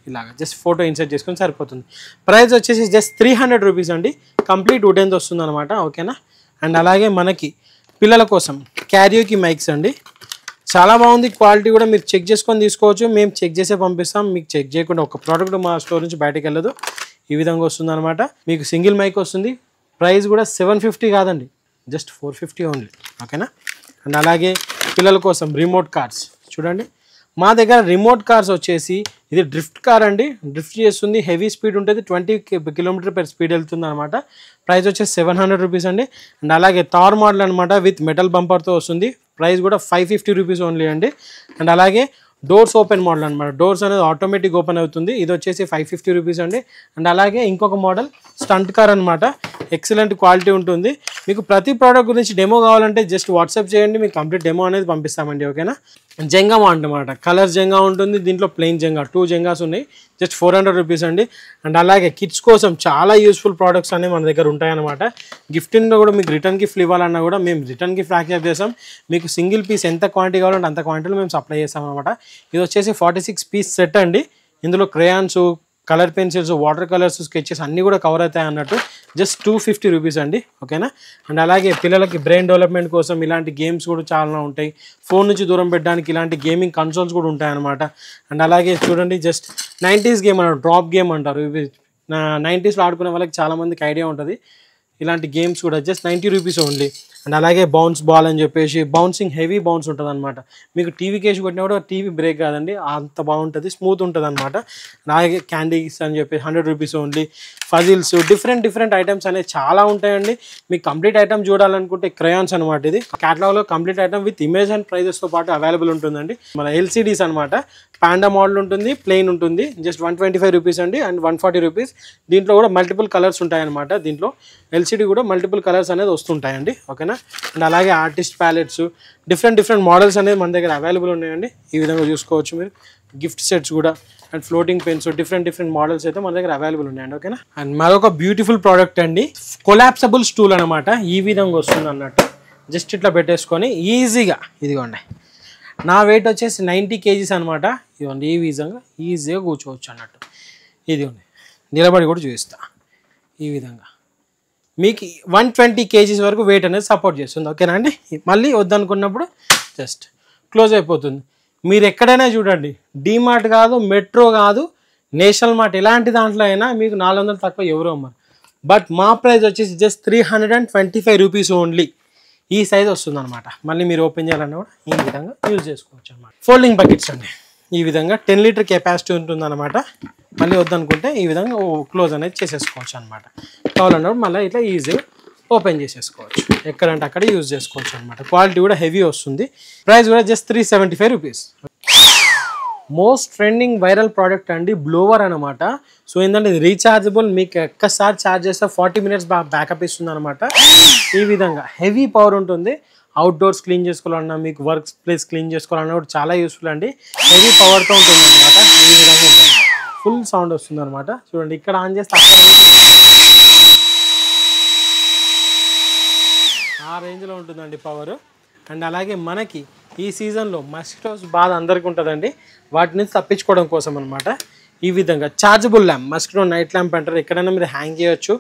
ఇలాగ జస్ట్ ఫోటో ఇన్సర్ట్ చేసుకొని సరిపోతుంది. ప్రైస్ వచ్చేసి జస్ట్ 300 రూపీస్ అండి. కంప్లీట్ వుడెన్తో వస్తుంది అనమాట, ఓకేనా. అండ్ అలాగే మనకి పిల్లల కోసం క్యారియోకి మైక్స్ అండి. చాలా బాగుంది, క్వాలిటీ కూడా మీరు చెక్ చేసుకొని తీసుకోవచ్చు. మేము చెక్ చేసే పంపిస్తాం, మీకు చెక్ చేయకుండా ఒక ప్రోడక్ట్ మా స్టోర్ నుంచి బయటకు వెళ్ళదు. ఈ విధంగా వస్తుంది అనమాట. మీకు సింగిల్ మైక్ వస్తుంది. ప్రైస్ కూడా 750 కాదండి, జస్ట్ 450 ఓన్లీ, ఓకేనా. అండ్ అలాగే పిల్లల కోసం రిమోట్ కార్స్ చూడండి. మా దగ్గర రిమోట్ కార్స్ వచ్చేసి ఇది డ్రిఫ్ట్ కార్ అండి. డ్రిఫ్ట్ చేస్తుంది, హెవీ స్పీడ్ ఉంటుంది, 20 km/h స్పీడ్ వెళ్తుంది అనమాట. ప్రైస్ వచ్చేసి 700 రూపీస్ అండి. అండ్ అలాగే థార్ మోడల్ అనమాట, విత్ మెటల్ బంపర్తో వస్తుంది. ప్రైస్ కూడా 550 రూపీస్ ఓన్లీ అండి. అండ్ అలాగే డోర్స్ ఓపెన్ మోడల్ అనమాట. డోర్స్ అనేది ఆటోమేటిక్ ఓపెన్ అవుతుంది. ఇది వచ్చేసి 550 రూపీస్ అండి. అండ్ అలాగే ఇంకొక మోడల్ స్టంట్ కార్ అనమాట. ఎక్సలెంట్ క్వాలిటీ ఉంటుంది. మీకు ప్రతి ప్రోడక్ట్ గురించి డెమో కావాలంటే జస్ట్ వాట్సాప్ చేయండి, మీకు కంప్లీట్ డెమో అనేది పంపిస్తామండి, ఓకేనా. జెంగా అనమాట. కలర్ జెంగా ఉంటుంది, దీంట్లో ప్లెయిన్ జెంగా 2 జెంగాస్ ఉన్నాయి. జస్ట్ 400 రూపీస్ అండి. అండ్ అలాగే కిడ్స్ కోసం చాలా యూస్ఫుల్ ప్రోడక్ట్స్ అనేవి మన దగ్గర ఉంటాయన్నమాట. గిఫ్టింగ్లో కూడా మీకు రిటర్న్ గిఫ్ట్ ఇవ్వాలన్నా కూడా మేము రిటర్న్ గిఫ్ట్ యాక్సెప్ట్ చేస్తాం. మీకు సింగిల్ పీస్ ఎంత క్వాంటిటీ కావాలంటే అంత క్వాంటిటీలో మేము సప్లై చేస్తాం అనమాట. ఇది వచ్చేసి 46 పీస్ సెట్ అండి. ఇందులో crayons, colour pencils, water colours, sketches అన్నీ కూడా కవర్ అవుతాయి అన్నట్టు. జస్ట్ 250 రూపీస్ అండి, ఓకేనా. అండ్ అలాగే పిల్లలకి బ్రెయిన్ డెవలప్మెంట్ కోసం ఇలాంటి గేమ్స్ కూడా చాలా ఉంటాయి. ఫోన్ నుంచి దూరం పెట్టడానికి ఇలాంటి గేమింగ్ కన్సోల్స్ కూడా ఉంటాయన్నమాట. అండ్ అలాగే చూడండి, జస్ట్ 90s గేమ్ అంటారు, డ్రాప్ గేమ్ అంటారు. ఇవి 90sలో ఆడుకునే వాళ్ళకి చాలామందికి ఐడియా ఉంటుంది. ఇలాంటి గేమ్స్ కూడా జస్ట్ 90 రూపీస్ ఓన్లీ. అండ్ అలాగే బౌన్స్ బాల్ అని చెప్పేసి బౌన్సింగ్ హెవీ బౌన్స్ ఉంటుంది అనమాట. మీకు టీవీ కేసు కొట్టినా కూడా టీవీ బ్రేక్ కాదండి, అంత బాగుంటుంది, స్మూత్ ఉంటుంది అనమాట. అలాగే క్యాండీస్ అని చెప్పి 100 rupees only. Puzzles, different items అనేవి చాలా ఉంటాయండి. మీకు కంప్లీట్ ఐటమ్ చూడాలనుకుంటే క్రయాన్స్ అనమాట. ఇది క్యాటలాగ్లో complete item with image and ప్రైజెస్తో పాటు అవైలబుల్ ఉంటుందండి. మన ఎల్సిడీస్ అనమాట. పాండా మోడల్ ఉంటుంది, ప్లెయిన్ ఉంటుంది. జస్ట్ 125 రూపీస్ అండి. And 140 rupees. దీంట్లో కూడా మల్టిపుల్ కలర్స్ ఉంటాయన్నమాట. దీంట్లో ఎల్సిడీ కూడా మల్టిపుల్ కలర్స్ అనేది వస్తుంటాయండి, ఓకేనా. అండ్ అలాగే ఆర్టిస్ట్ ప్యాలెట్స్, డిఫరెంట్ మోడల్స్ అనేది మన దగ్గర అవైలబుల్ ఉన్నాయండి. ఈ విధంగా చూసుకోవచ్చు మీరు. గిఫ్ట్ సెట్స్ కూడా and floating pens, different models అయితే మన దగ్గర అవైలబుల్ ఉన్నాయండి, ఓకేనా. అండ్ మరొక బ్యూటిఫుల్ ప్రోడక్ట్ అండి, కొలాప్సబుల్ స్టూల్ అనమాట. ఈ విధంగా వస్తుంది అన్నట్టు. జస్ట్ ఇట్లా పెట్టేసుకొని ఈజీగా, ఇదిగోండి, నా వెయిట్ వచ్చేసి 90 kgs అనమాట. ఇదిగోండి, ఈ విధంగా ఈజీగా కూర్చోవచ్చు అన్నట్టు. ఇదిగోండి, నిలబడి కూడా చూపిస్తా. ఈ విధంగా మీకు 120 kgs వరకు వెయిట్ అనేది సపోర్ట్ చేస్తుంది, ఓకేనా అండి. మళ్ళీ వద్దనుకున్నప్పుడు జస్ట్ క్లోజ్ అయిపోతుంది. మీరు ఎక్కడైనా చూడండి, డీమార్ట్ కాదు, మెట్రో కాదు, నేషనల్ మార్ట్, ఎలాంటి దాంట్లో అయినా మీకు 400 తక్కువ ఎవరు అమ్మరు. బట్ మా ప్రైస్ వచ్చేసి జస్ట్ 325 రూపీస్ ఓన్లీ. ఈ సైజ్ వస్తుంది అనమాట. మళ్ళీ మీరు ఓపెన్ చేయాలన్నా కూడా ఈ విధంగా యూజ్ చేసుకోవచ్చు అనమాట. ఫోల్డింగ్ బకెట్స్ అండి. ఈ విధంగా 10 లీటర్ కెపాసిటీ ఉంటుందన్నమాట. మళ్ళీ వద్దనుకుంటే ఈ విధంగా క్లోజ్ అనేది చేసేసుకోవచ్చు అనమాట. కావాలన్నప్పుడు మళ్ళీ ఇట్లా ఈజీగా ఓపెన్ చేసేసుకోవచ్చు, ఎక్కడంటే అక్కడ యూజ్ చేసుకోవచ్చు అనమాట. క్వాలిటీ కూడా హెవీ వస్తుంది. ప్రైస్ కూడా just 375 rupees. Most trending viral product అండి, బ్లోవర్ అనమాట. సో ఏంటంటే ఇది రీఛార్జబుల్. మీకు ఒక్కసారి ఛార్జ్ చేస్తే 40 minutes బ్యాకప్ ఇస్తుంది అనమాట. ఈ విధంగా హెవీ పవర్ ఉంటుంది. అవుట్డోర్స్ క్లీన్ చేసుకోవాలన్నా, మీకు వర్క్ ప్లేస్ క్లీన్ చేసుకోవాలన్నా కూడా చాలా యూస్ఫుల్ అండి. హెవీ పవర్తో ఉంటుంది అనమాట. ఈ విధంగా ఉంటుంది, ఫుల్ సౌండ్ వస్తుంది అనమాట. చూడండి, ఇక్కడ ఆన్ చేస్తే ఆ రేంజ్లో ఉంటుందండి పవర్. అండ్ అలాగే మనకి ఈ సీజన్లో మస్కిటోస్ బాధ అందరికీ ఉంటుందండి. వాటి నుంచి తప్పించుకోవడం కోసం అనమాట. ఈ విధంగా chargeable lamp, mosquito night lamp అంటారు. ఎక్కడైనా మీరు హ్యాంగ్ చేయొచ్చు.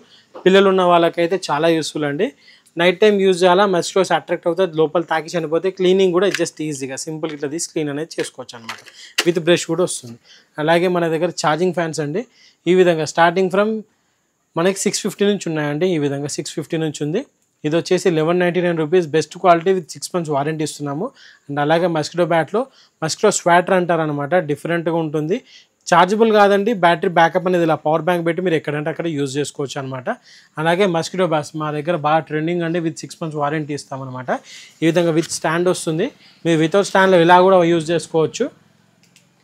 పిల్లలు ఉన్న వాళ్ళకైతే చాలా యూస్ఫుల్ అండి. నైట్ టైం యూజ్ చేయాలా, మస్కిటోస్ అట్రాక్ట్ అవుతుంది, లోపల తాకి చనిపోతే. క్లీనింగ్ కూడా జస్ట్ ఈజీగా సింపుల్ ఇట్లా తీసి క్లీన్ అనేది చేసుకోవచ్చు అనమాట. విత్ బ్రష్ కూడా వస్తుంది. అలాగే మన దగ్గర ఛార్జింగ్ ఫ్యాన్స్ అండి. ఈ విధంగా స్టార్టింగ్ ఫ్రమ్ మనకి 650 నుంచి ఉన్నాయండి. ఈ విధంగా 650 నుంచి ఉంది. ఇది వచ్చేసి 1199 rupees. Best quality with 6 months warranty ఇస్తున్నాము. అండ్ అలాగే మస్కిటో బ్యాట్లో మస్కిటో స్వాటర్ అంటారనమాట. డిఫరెంట్గా ఉంటుంది. చార్జబుల్ కాదండి, బ్యాటరీ బ్యాకప్ అనేది ఇలా పవర్ బ్యాంక్ పెట్టి మీరు ఎక్కడంటే అక్కడ యూజ్ చేసుకోవచ్చు అనమాట. అలాగే మస్కిటో బ్యాస్ మా దగ్గర బాగా ట్రెండింగ్ అండి, విత్ 6 months వారంటీ ఇస్తామన్నమాట. ఈ విధంగా విత్ స్టాండ్ వస్తుంది. మీరు వితౌట్ స్టాండ్లో ఇలా కూడా యూజ్ చేసుకోవచ్చు.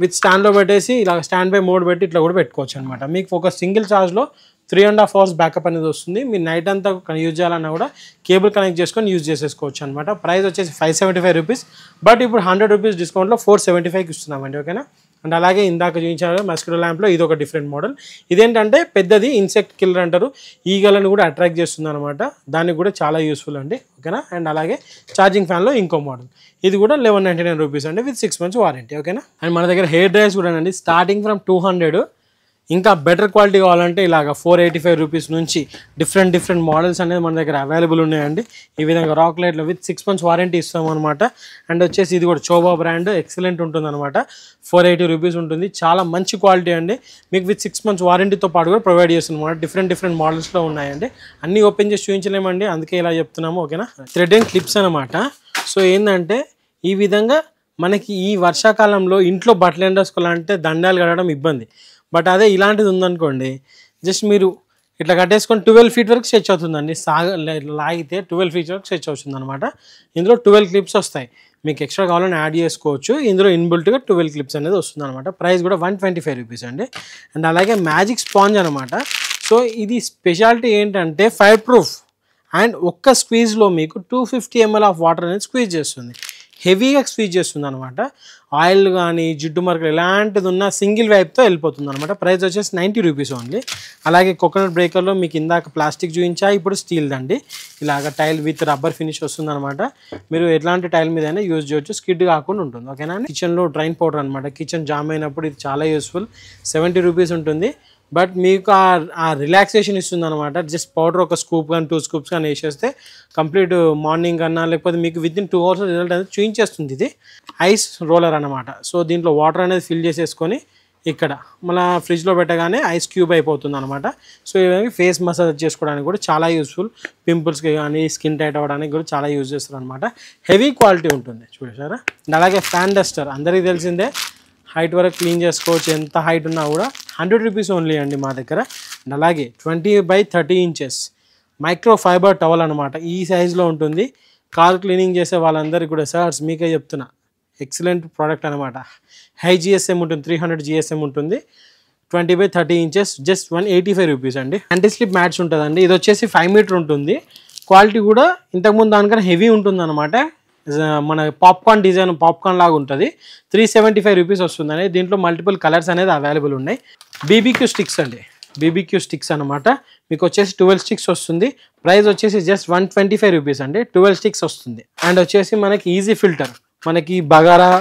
విత్ స్టాండ్లో పెట్టేసి ఇలా స్టాండ్ బై మోడ్ పెట్టి ఇట్లా కూడా పెట్టుకోవచ్చు అనమాట. మీకు ఒక సింగిల్ ఛార్జ్లో 3.5 hours బ్యాకప్ అనేది వస్తుంది. మీరు నైట్ అంతా యూజ్ చేయాలన్నా కూడా కేబుల్ కనెక్ట్ చేసుకొని యూజ్ చేసేసుకోవచ్చు అనమాట. ప్రైస్ వచ్చేసి 575 రూపీస్, బట్ ఇప్పుడు 100 రూపీస్ డిస్కౌంట్లో 475కి ఇస్తున్నామండి. ఓకేనా. అండ్ అలాగే ఇందాక చూపించారు మస్కిటో ల్యాంప్లో ఇది ఒక డిఫరెంట్ మోడల్. ఇదేంటంటే పెద్దది ఇన్సెక్ట్ కిల్లర్ అంటారు, ఈగలను కూడా అట్రాక్ట్ చేస్తుంది అనమాట. దానికి కూడా చాలా యూస్ఫుల్ అండి. ఓకేనా. అండ్ అలాగే ఛార్జింగ్ ఫ్యాన్లో ఇంకో మోడల్, ఇది కూడా 1199 రూపీస్ అండి విత్ 6 months వారంటీ. ఓకేనా. అండ్ మన దగ్గర హెయిర్ డ్రైయర్స్ కూడా అండి స్టార్టింగ్ ఫ్రమ్ 200, ఇంకా బెటర్ క్వాలిటీ కావాలంటే ఇలాగ 485 రూపీస్ నుంచి డిఫరెంట్ మోడల్స్ అనేది మన దగ్గర అవైలబుల్ ఉన్నాయండి. ఈ విధంగా రాక్ లైట్లో విత్ 6 months వారంటీ ఇస్తామన్నమాట. అండ్ వచ్చేసి ఇది కూడా చోబా బ్రాండ్ ఎక్సలెంట్ ఉంటుంది అనమాట. 480 రూపీస్ ఉంటుంది, చాలా మంచి క్వాలిటీ అండి. మీకు విత్ 6 months వారంటీతో పాటు కూడా ప్రొవైడ్ చేస్తుంది అనమాట. డిఫరెంట్ మోడల్స్లో ఉన్నాయండి. అన్నీ ఓపెన్ చేసి చూపించలేమండి, అందుకే ఇలా చెప్తున్నాము. ఓకేనా. థ్రెడ్ అండ్ క్లిప్స్ అనమాట. సో ఏంటంటే ఈ విధంగా మనకి ఈ వర్షాకాలంలో ఇంట్లో బట్టలు ఎండేసుకోవాలంటే దండాలు కట్టడం ఇబ్బంది. బట్ అదే ఇలాంటిది ఉందనుకోండి, జస్ట్ మీరు ఇట్లా కట్టేసుకొని 12 feet వరకు స్ట్రెచ్ అవుతుందండి. లాగితే 12 feet వరకు స్ట్రెచ్ అవుతుంది అనమాట. ఇందులో 12 clips వస్తాయి. మీకు ఎక్స్ట్రా కావాలని యాడ్ చేసుకోవచ్చు. ఇందులో ఇన్బిల్ట్గా 12 clips అనేది వస్తుంది అనమాట. ప్రైస్ కూడా 125 రూపీస్ అండి. అండ్ అలాగే మ్యాజిక్ స్పాంజ్ అనమాట. సో ఇది స్పెషాలిటీ ఏంటంటే ఫైర్ ప్రూఫ్ అండ్ ఒక్క స్క్వీజ్లో మీకు 250 ml ఆఫ్ వాటర్ అనేది స్క్వీజ్ చేస్తుంది. హెవీగా స్క్వీజ్ చేస్తుంది అనమాట. ఆయిల్ కానీ జిడ్డు మరకలు ఎలాంటిది ఉన్నా సింగిల్ వైప్తో వెళ్ళిపోతుంది అనమాట. ప్రైస్ వచ్చేసి 90 రూపీస్ ఓన్లీ. అలాగే కోకోనట్ బ్రేకర్లో మీకు ఇందాక ప్లాస్టిక్ చూపించా, ఇప్పుడు స్టీల్ దండి. ఇలాగ టైల్ విత్ రబ్బర్ ఫినిష్ వస్తుంది అనమాట. మీరు ఎలాంటి టైల్ మీద అయినా యూజ్ చేయొచ్చు, స్కిడ్ కాకుండా ఉంటుంది. ఓకేనా. కిచెన్లో డ్రైన్ పౌడర్ అనమాట. కిచెన్ జామ్ అయినప్పుడు ఇది చాలా యూస్ఫుల్. 70 రూపీస్ ఉంటుంది, బట్ మీకు ఆ రిలాక్సేషన్ ఇస్తుంది అనమాట. జస్ట్ పౌడర్ ఒక స్కూప్ కానీ 2 scoops కానీ వేసేస్తే కంప్లీట్ మార్నింగ్ కన్నా లేకపోతే మీకు వితిన్ 2 hours రిజల్ట్ అనేది చూపించేస్తుంది. ఇది ఐస్ రోలర్ అనమాట. సో దీంట్లో వాటర్ అనేది ఫిల్ చేసేసుకొని ఇక్కడ మళ్ళీ ఫ్రిడ్జ్లో పెట్టగానే ఐస్ క్యూబ్ అయిపోతుంది అనమాట. సో ఇవన్నీ ఫేస్ మసాజ్ చేసుకోవడానికి కూడా చాలా యూస్ఫుల్. పింపుల్స్కి కానీ స్కిన్ టైట్ అవ్వడానికి కూడా చాలా యూజ్ చేస్తారు అనమాట. హెవీ క్వాలిటీ ఉంటుంది చూసారా. అలాగే ఫ్యాన్ డస్టర్ అందరికీ తెలిసిందే, హైట్ వరకు క్లీన్ చేసుకోవచ్చు. ఎంత హైట్ ఉన్నా కూడా 100 రూపీస్ ఓన్లీ అండి మా దగ్గర. అండ్ అలాగే 20 by 30 inches micro fibre towel అనమాట. ఈ సైజులో ఉంటుంది. కార్ క్లీనింగ్ చేసే వాళ్ళందరికీ కూడా సార్స్ మీకే చెప్తున్నా, ఎక్సలెంట్ ప్రోడక్ట్ అనమాట. హై GSM ఉంటుంది, 300 GSM ఉంటుంది. 20 by 30 inches జస్ట్ 185 రూపీస్ అండి. యాంటీ స్లిప్ మ్యాట్స్ ఉంటుందండి. ఇది వచ్చేసి 5 meter ఉంటుంది. క్వాలిటీ కూడా ఇంతకుముందు దానికన్నా హెవీ ఉంటుంది అనమాట. మన పాప్కార్న్ డిజైన్ పాప్కార్న్ లాగా ఉంటుంది. 375 రూపీస్ వస్తుందండి. దీంట్లో మల్టిపుల్ కలర్స్ అనేది అవైలబుల్ ఉన్నాయి. BBQ స్టిక్స్ అండి. BBQ స్టిక్స్ అనమాట. మీకు వచ్చేసి 12 sticks వస్తుంది. ప్రైస్ వచ్చేసి జస్ట్ 125 రూపీస్ అండి. 12 sticks వస్తుంది. అండ్ వచ్చేసి మనకి ఈజీ ఫిల్టర్, మనకి బగారా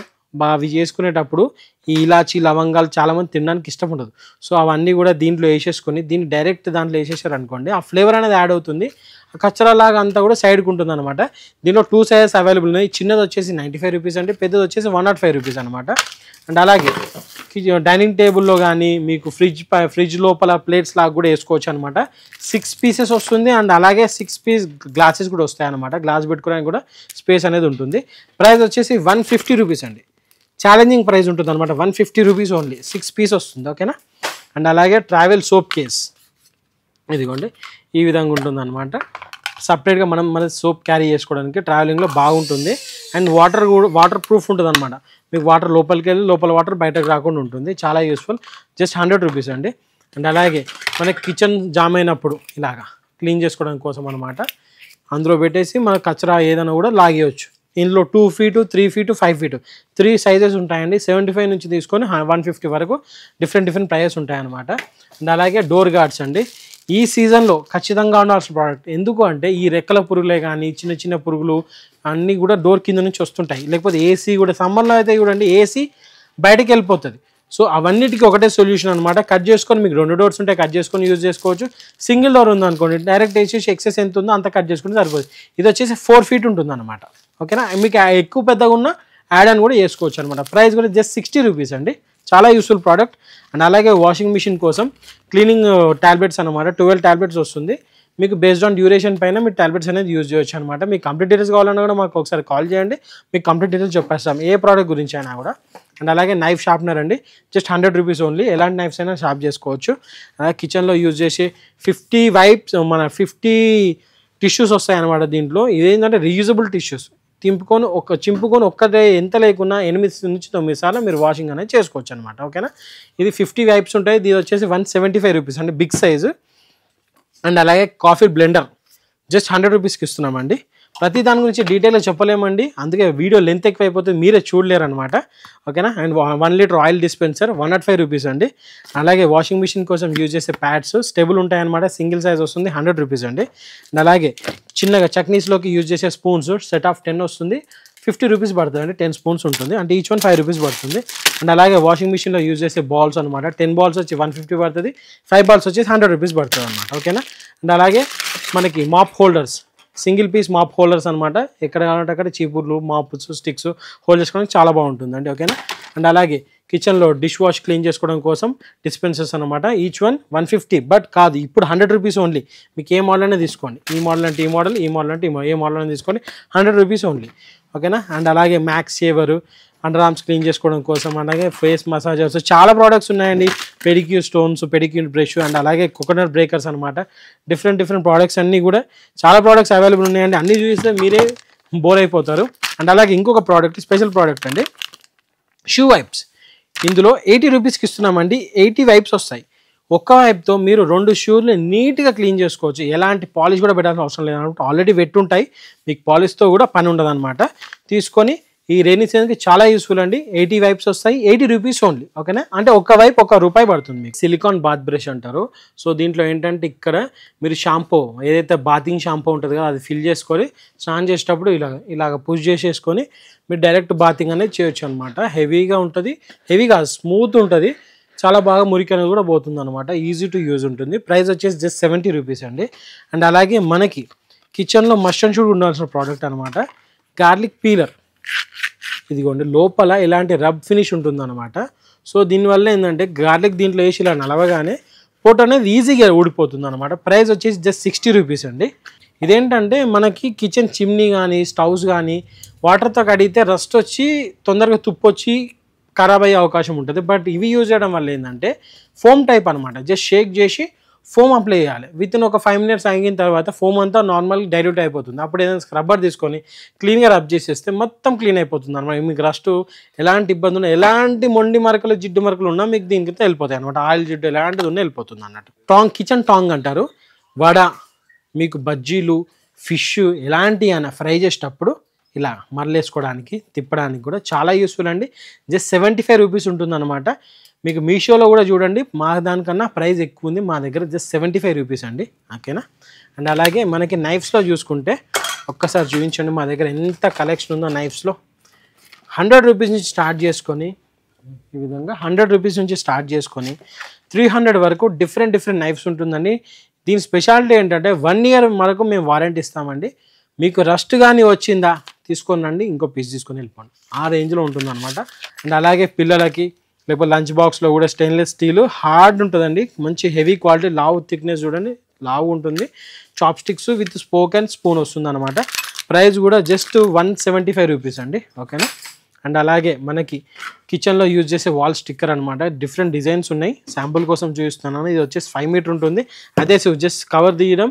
అవి చేసుకునేటప్పుడు ఈ ఇలాచి లవంగాలు చాలామంది తినడానికి ఇష్టం ఉండదు. సో అవన్నీ కూడా దీంట్లో వేసేసుకొని దీన్ని డైరెక్ట్ దాంట్లో వేసేసారు అనుకోండి, ఆ ఫ్లేవర్ అనేది యాడ్ అవుతుంది. కచ్చరా లాగా అంతా కూడా సైడ్కి ఉంటుంది అనమాట. దీంట్లో 2 sizes అవైలబుల్ ఉన్నాయి. చిన్నది వచ్చేసి 95 రూపీస్ అంటే, పెద్దది వచ్చేసి 105 రూపీస్ అనమాట. అండ్ అలాగే డైనింగ్ టేబుల్లో కానీ మీకు ఫ్రిడ్జ్ లోపల ప్లేట్స్ లాగా కూడా వేసుకోవచ్చు అనమాట. 6 pieces వస్తుంది. అండ్ అలాగే 6 piece గ్లాసెస్ కూడా వస్తాయి అనమాట. గ్లాస్ పెట్టుకోవడానికి కూడా స్పేస్ అనేది ఉంటుంది. ప్రైస్ వచ్చేసి 150 రూపీస్ అండి. ఛాలెంజింగ్ ప్రైస్ ఉంటుంది అనమాట. 150 రూపీస్ ఓన్లీ. 6 piece వస్తుంది. ఓకేనా. అండ్ అలాగే ట్రావెల్ సోప్ కేస్, ఇదిగోండి ఈ విధంగా ఉంటుంది అనమాట. సపరేట్గా మన సోప్ క్యారీ చేసుకోవడానికి ట్రావెలింగ్లో బాగుంటుంది. అండ్ వాటర్ ప్రూఫ్ ఉంటుంది అనమాట. మీకు వాటర్ లోపలికి వెళ్ళి లోపల వాటర్ బయటకు రాకుండా ఉంటుంది. చాలా యూస్ఫుల్. జస్ట్ 100 రూపీస్ అండి. అండ్ అలాగే మనకి కిచెన్ జామ్ అయినప్పుడు ఇలాగా క్లీన్ చేసుకోవడానికి కోసం అనమాట. అందులో పెట్టేసి మన కచరా ఏదైనా కూడా లాగేయచ్చు. ఇందులో 2 feet, 3 feet, 5 feet 3 sizes ఉంటాయండి. 75 నుంచి తీసుకొని 150 వరకు డిఫరెంట్ ప్రైజెస్ ఉంటాయన్నమాట. అండ్ అలాగే డోర్ గార్డ్స్ అండి. ఈ సీజన్లో ఖచ్చితంగా ఉండాల్సిన ప్రోడక్ట్. ఎందుకు అంటే ఈ రెక్కల పురుగులే కానీ చిన్న పురుగులు అన్నీ కూడా డోర్ కింద నుంచి వస్తుంటాయి. లేకపోతే ఏసీ కూడా సమ్మర్లో అయితే చూడండి ఏసీ బయటకు వెళ్ళిపోతుంది. సో అవన్నిటికీ ఒకటే సొల్యూషన్ అనమాట. కట్ చేసుకొని మీకు 2 doors ఉంటాయి, కట్ చేసుకొని యూజ్ చేసుకోవచ్చు. సింగిల్ డోర్ ఉందనుకోండి, డైరెక్ట్ వేసేసి ఎక్సెస్ ఎంత ఉందో అంత కట్ చేసుకుంటే సరిపోతుంది. ఇది వచ్చేసి 4 feet ఉంటుంది అనమాట. ఓకేనా. మీకు ఎక్కువ పెద్దగా ఉన్న యాడ్ అని కూడా చేసుకోవచ్చు అనమాట. ప్రైస్ కూడా జస్ట్ 60 రూపీస్ అండి. చాలా యూస్ఫుల్ ప్రోడక్ట్. అండ్ అలాగే వాషింగ్ మిషన్ కోసం క్లీనింగ్ టాబ్లెట్స్ అనమాట. 12 tablets వస్తుంది. మీకు బేస్డ్ ఆన్ డ్యూరేషన్ పైన మీరు టాబ్లెట్స్ అనేది యూజ్ చేయొచ్చు అనమాట. మీకు కంప్లీట్ డీటెయిల్స్ కావాలన్నా కూడా మాకు ఒకసారి కాల్ చేయండి, మీకు కంప్లీట్ డీటెయిల్స్ చెప్పేస్తాం ఏ ప్రోడక్ట్ గురించి అయినా కూడా. అండ్ అలాగే నైఫ్ షార్ప్నర్ అండి. Just 100 rupees only. ఎలాంటి నైఫ్స్ అయినా షార్ప్ చేసుకోవచ్చు. అలాగే కిచెన్లో యూజ్ చేసే 50 టిష్యూస్ వస్తాయి అనమాట. దీంట్లో ఇదేంటంటే రీయూజబుల్ టిష్యూస్. చింపుకొని ఒక్కటే ఎంత లేకున్నా 8 నుంచి 9 సార్లు మీరు వాషింగ్ అనేది చేసుకోవచ్చు అనమాట. ఓకేనా. ఇది 50 వైప్స్ ఉంటాయి. ఇది వచ్చేసి 175 రూపీస్ అండి, బిగ్ సైజు. అండ్ అలాగే కాఫీ బ్లెండర్ జస్ట్ 100 రూపీస్కి ఇస్తున్నామండి. ప్రతి దాని గురించి డీటెయిల్గా చెప్పలేమండి, అందుకే వీడియో లెంత్ ఎక్కువ అయిపోతుంది, మీరే చూడలేరు అనమాట. ఓకేనా. And 1 litre oil dispenser 105 rupees అండి. అలాగే వాషింగ్ మిషన్ కోసం యూజ్ చేసే ప్యాడ్స్ స్టెబుల్ ఉంటాయన్నమాట, సింగిల్ సైజ్ వస్తుంది, 100 రూపీస్ అండి. అండ్ అలాగే చిన్నగా చట్నీస్లోకి యూజ్ చేసే స్పూన్స్ సెట్ ఆఫ్ 10 వస్తుంది, 50 రూపీస్ పడుతుంది అండి. 10 స్పూన్స్ ఉంటుంది, అంటే ఈచ్ వన్ 5 రూపీస్ పడుతుంది. అండ్ అలాగే వాషింగ్ మిషన్లో యూజ్ చేసే బాల్స్ అనమాట, 10 బాల్స్ వచ్చి 150 పడుతుంది, 5 బాల్స్ వచ్చేసి 100 రూపీస్ పడుతుంది అనమాట. ఓకేనా. అండ్ అలాగే మనకి mop holders, single piece mop holders అనమాట, ఎక్కడ కావాలంటే అక్కడ చీపుర్లు, మాప్స్, స్టిక్స్ హోల్డ్ చేసుకోవడానికి చాలా బాగుంటుందండి. ఓకేనా. అండ్ అలాగే కిచెన్లో డిష్ వాష్ క్లీన్ చేసుకోవడం కోసం డిస్పెన్సర్స్ అనమాట, ఈచ్ వన్ 150. బట్ కాదు, ఇప్పుడు 100 రూపీస్ ఓన్లీ. మీకు ఏ మోడల్ అయినా తీసుకోండి, ఈ మోడల్ అంటే ఈ మోడల్, ఈ మోడల్ అంటే ఏ మోడల్ అయినా తీసుకోండి, 100 రూపీస్ ఓన్లీ. ఓకేనా. అండ్ అలాగే మ్యాక్స్ సేవరు అండర్ ఆర్మ్స్ క్లీన్ చేసుకోవడం కోసం, అలాగే ఫేస్ మసాజర్స్, చాలా ప్రోడక్ట్స్ ఉన్నాయండి. Pedicure stones, pedicure brush, and అలాగే కోకోనట్ బ్రేకర్స్ అనమాట. డిఫరెంట్ ప్రోడక్ట్స్ అన్నీ కూడా చాలా ప్రోడక్ట్స్ అవైలబుల్ ఉన్నాయండి. అన్నీ చూస్తే మీరే బోర్ అయిపోతారు. అండ్ అలాగే ఇంకొక ప్రోడక్ట్, స్పెషల్ ప్రోడక్ట్ అండి, షూ వైప్స్. ఇందులో 80 రూపీస్కి ఇస్తున్నామండి. 80 వైప్స్ వస్తాయి. ఒక్క వైప్తో మీరు 2 షూర్ని నీట్గా క్లీన్ చేసుకోవచ్చు. ఎలాంటి పాలిష్ కూడా పెట్టాల్సిన అవసరం లేదన్నమాట, ఆల్రెడీ పెట్టుంటాయి, మీకు పాలిష్తో కూడా పని ఉండదు అనమాట. తీసుకొని ఈ రైనీ సీజన్కి చాలా యూస్ఫుల్ అండి. 80 వైప్స్ వస్తాయి, 80 రూపీస్ ఓన్లీ. ఓకేనా. అంటే ఒక్క వైప్ ₹1 పడుతుంది మీకు. సిలికాన్ బాత్ బ్రష్ అంటారు. సో దీంట్లో ఏంటంటే ఇక్కడ మీరు షాంపూ, ఏదైతే బాతింగ్ షాంపూ ఉంటుంది కదా, అది ఫిల్ చేసుకొని స్నానం చేసేటప్పుడు ఇలాగ పుష్ చేసేసుకొని మీరు డైరెక్ట్ బాతింగ్ అనేది చేయొచ్చు అనమాట. హెవీగా ఉంటుంది, హెవీగా స్మూత్ ఉంటుంది, చాలా బాగా మురికి అనేది కూడా పోతుంది అనమాట. ఈజీ టు యూజ్ ఉంటుంది. ప్రైస్ వచ్చేసి జస్ట్ 70 రూపీస్ అండి. అండ్ అలాగే మనకి కిచెన్లో మస్ట్ అండ్ షుడ్ ఉండాల్సిన ప్రోడక్ట్ అనమాట, గార్లిక్ పీలర్. ఇదిగోండి, లోపల ఇలాంటి రబ్ ఫినిష్ ఉంటుందన్నమాట. సో దీనివల్ల ఏంటంటే గార్లిక్ దీంట్లో వేసి ఇలా నలవగానే పొట్టు అనేది ఈజీగా ఊడిపోతుంది అనమాట. ప్రైస్ వచ్చేసి జస్ట్ 60 రూపీస్ అండి. ఇదేంటంటే మనకి కిచెన్ చిమ్నీ కానీ స్టవ్స్ కానీ వాటర్తో కడిగితే రస్ట్ వచ్చి తొందరగా తుప్పు వచ్చి ఖరాబ్ అయ్యే అవకాశం ఉంటుంది. బట్ ఇవి యూజ్ చేయడం వల్ల ఏంటంటే ఫోమ్ టైప్ అనమాట, జస్ట్ షేక్ చేసి ఫోమ్ అప్లై చేయాలి. వితిన్ ఒక 5 మినిట్స్ ఆగిన తర్వాత ఫోమ్ అంతా నార్మల్ డైల్యూట్ అయిపోతుంది. అప్పుడు ఏదైనా స్క్రబ్బర్ తీసుకొని క్లీన్గా రబ్ చేసేస్తే మొత్తం క్లీన్ అయిపోతుంది అనమాట. మీకు రస్ట్ ఎలాంటి ఇబ్బంది ఉన్నా, ఎలాంటి మొండి మరకలు, జిడ్డు మరకలు ఉన్నా మీకు దీనికి వెళ్ళిపోతాయి అనమాట. ఆయిల్ జిడ్డు ఎలాంటిది ఉన్నా వెళ్ళిపోతుంది అన్నట్టు. టాంగ్, కిచెన్ టాంగ్ అంటారు. వడ, మీకు బజ్జీలు, ఫిష్ ఎలాంటివి అయినా ఫ్రై చేసేటప్పుడు ఇలా మరలేసుకోవడానికి, తిప్పడానికి కూడా చాలా యూస్ఫుల్ అండి. జస్ట్ 75 రూపీస్ ఉంటుందన్నమాట. మీకు మీషోలో కూడా చూడండి, మా దానికన్నా ప్రైస్ ఎక్కువ ఉంది, మా దగ్గర జస్ట్ 75 రూపీస్ అండి. ఓకేనా. అండ్ అలాగే మనకి నైఫ్స్లో చూసుకుంటే ఒక్కసారి చూపించండి, మా దగ్గర ఎంత కలెక్షన్ ఉందో నైఫ్స్లో. 100 రూపీస్ నుంచి స్టార్ట్ చేసుకొని, ఈ విధంగా 100 రూపీస్ నుంచి స్టార్ట్ చేసుకొని 300 వరకు డిఫరెంట్ నైఫ్స్ ఉంటుందండి. దీని స్పెషాలిటీ ఏంటంటే 1 ఇయర్ వరకు మేము వారంటీ ఇస్తామండి. మీకు రస్ట్ కానీ వచ్చిందా తీసుకోనండి, ఇంకో పీస్ తీసుకొని వెళ్ళిపోండి, ఆ రేంజ్లో ఉంటుందన్నమాట. అండ్ అలాగే పిల్లలకి లేకపోతే లంచ్ బాక్స్లో కూడా స్టెయిన్లెస్ స్టీల్ హార్డ్ ఉంటుందండి, మంచి హెవీ క్వాలిటీ, లావు థిక్నెస్ చూడండి, లావు ఉంటుంది. Chopsticks with spork and spoon వస్తుంది అనమాట. ప్రైస్ కూడా జస్ట్ 175 రూపీస్ అండి. ఓకేనా. అండ్ అలాగే మనకి కిచెన్లో యూజ్ చేసే వాల్ స్టిక్కర్ అనమాట, డిఫరెంట్ డిజైన్స్ ఉన్నాయి, శాంపుల్ కోసం చూపిస్తున్నాను. ఇది వచ్చేసి 5 మీటర్ ఉంటుంది, అదే జస్ట్ కవర్ తీయడం,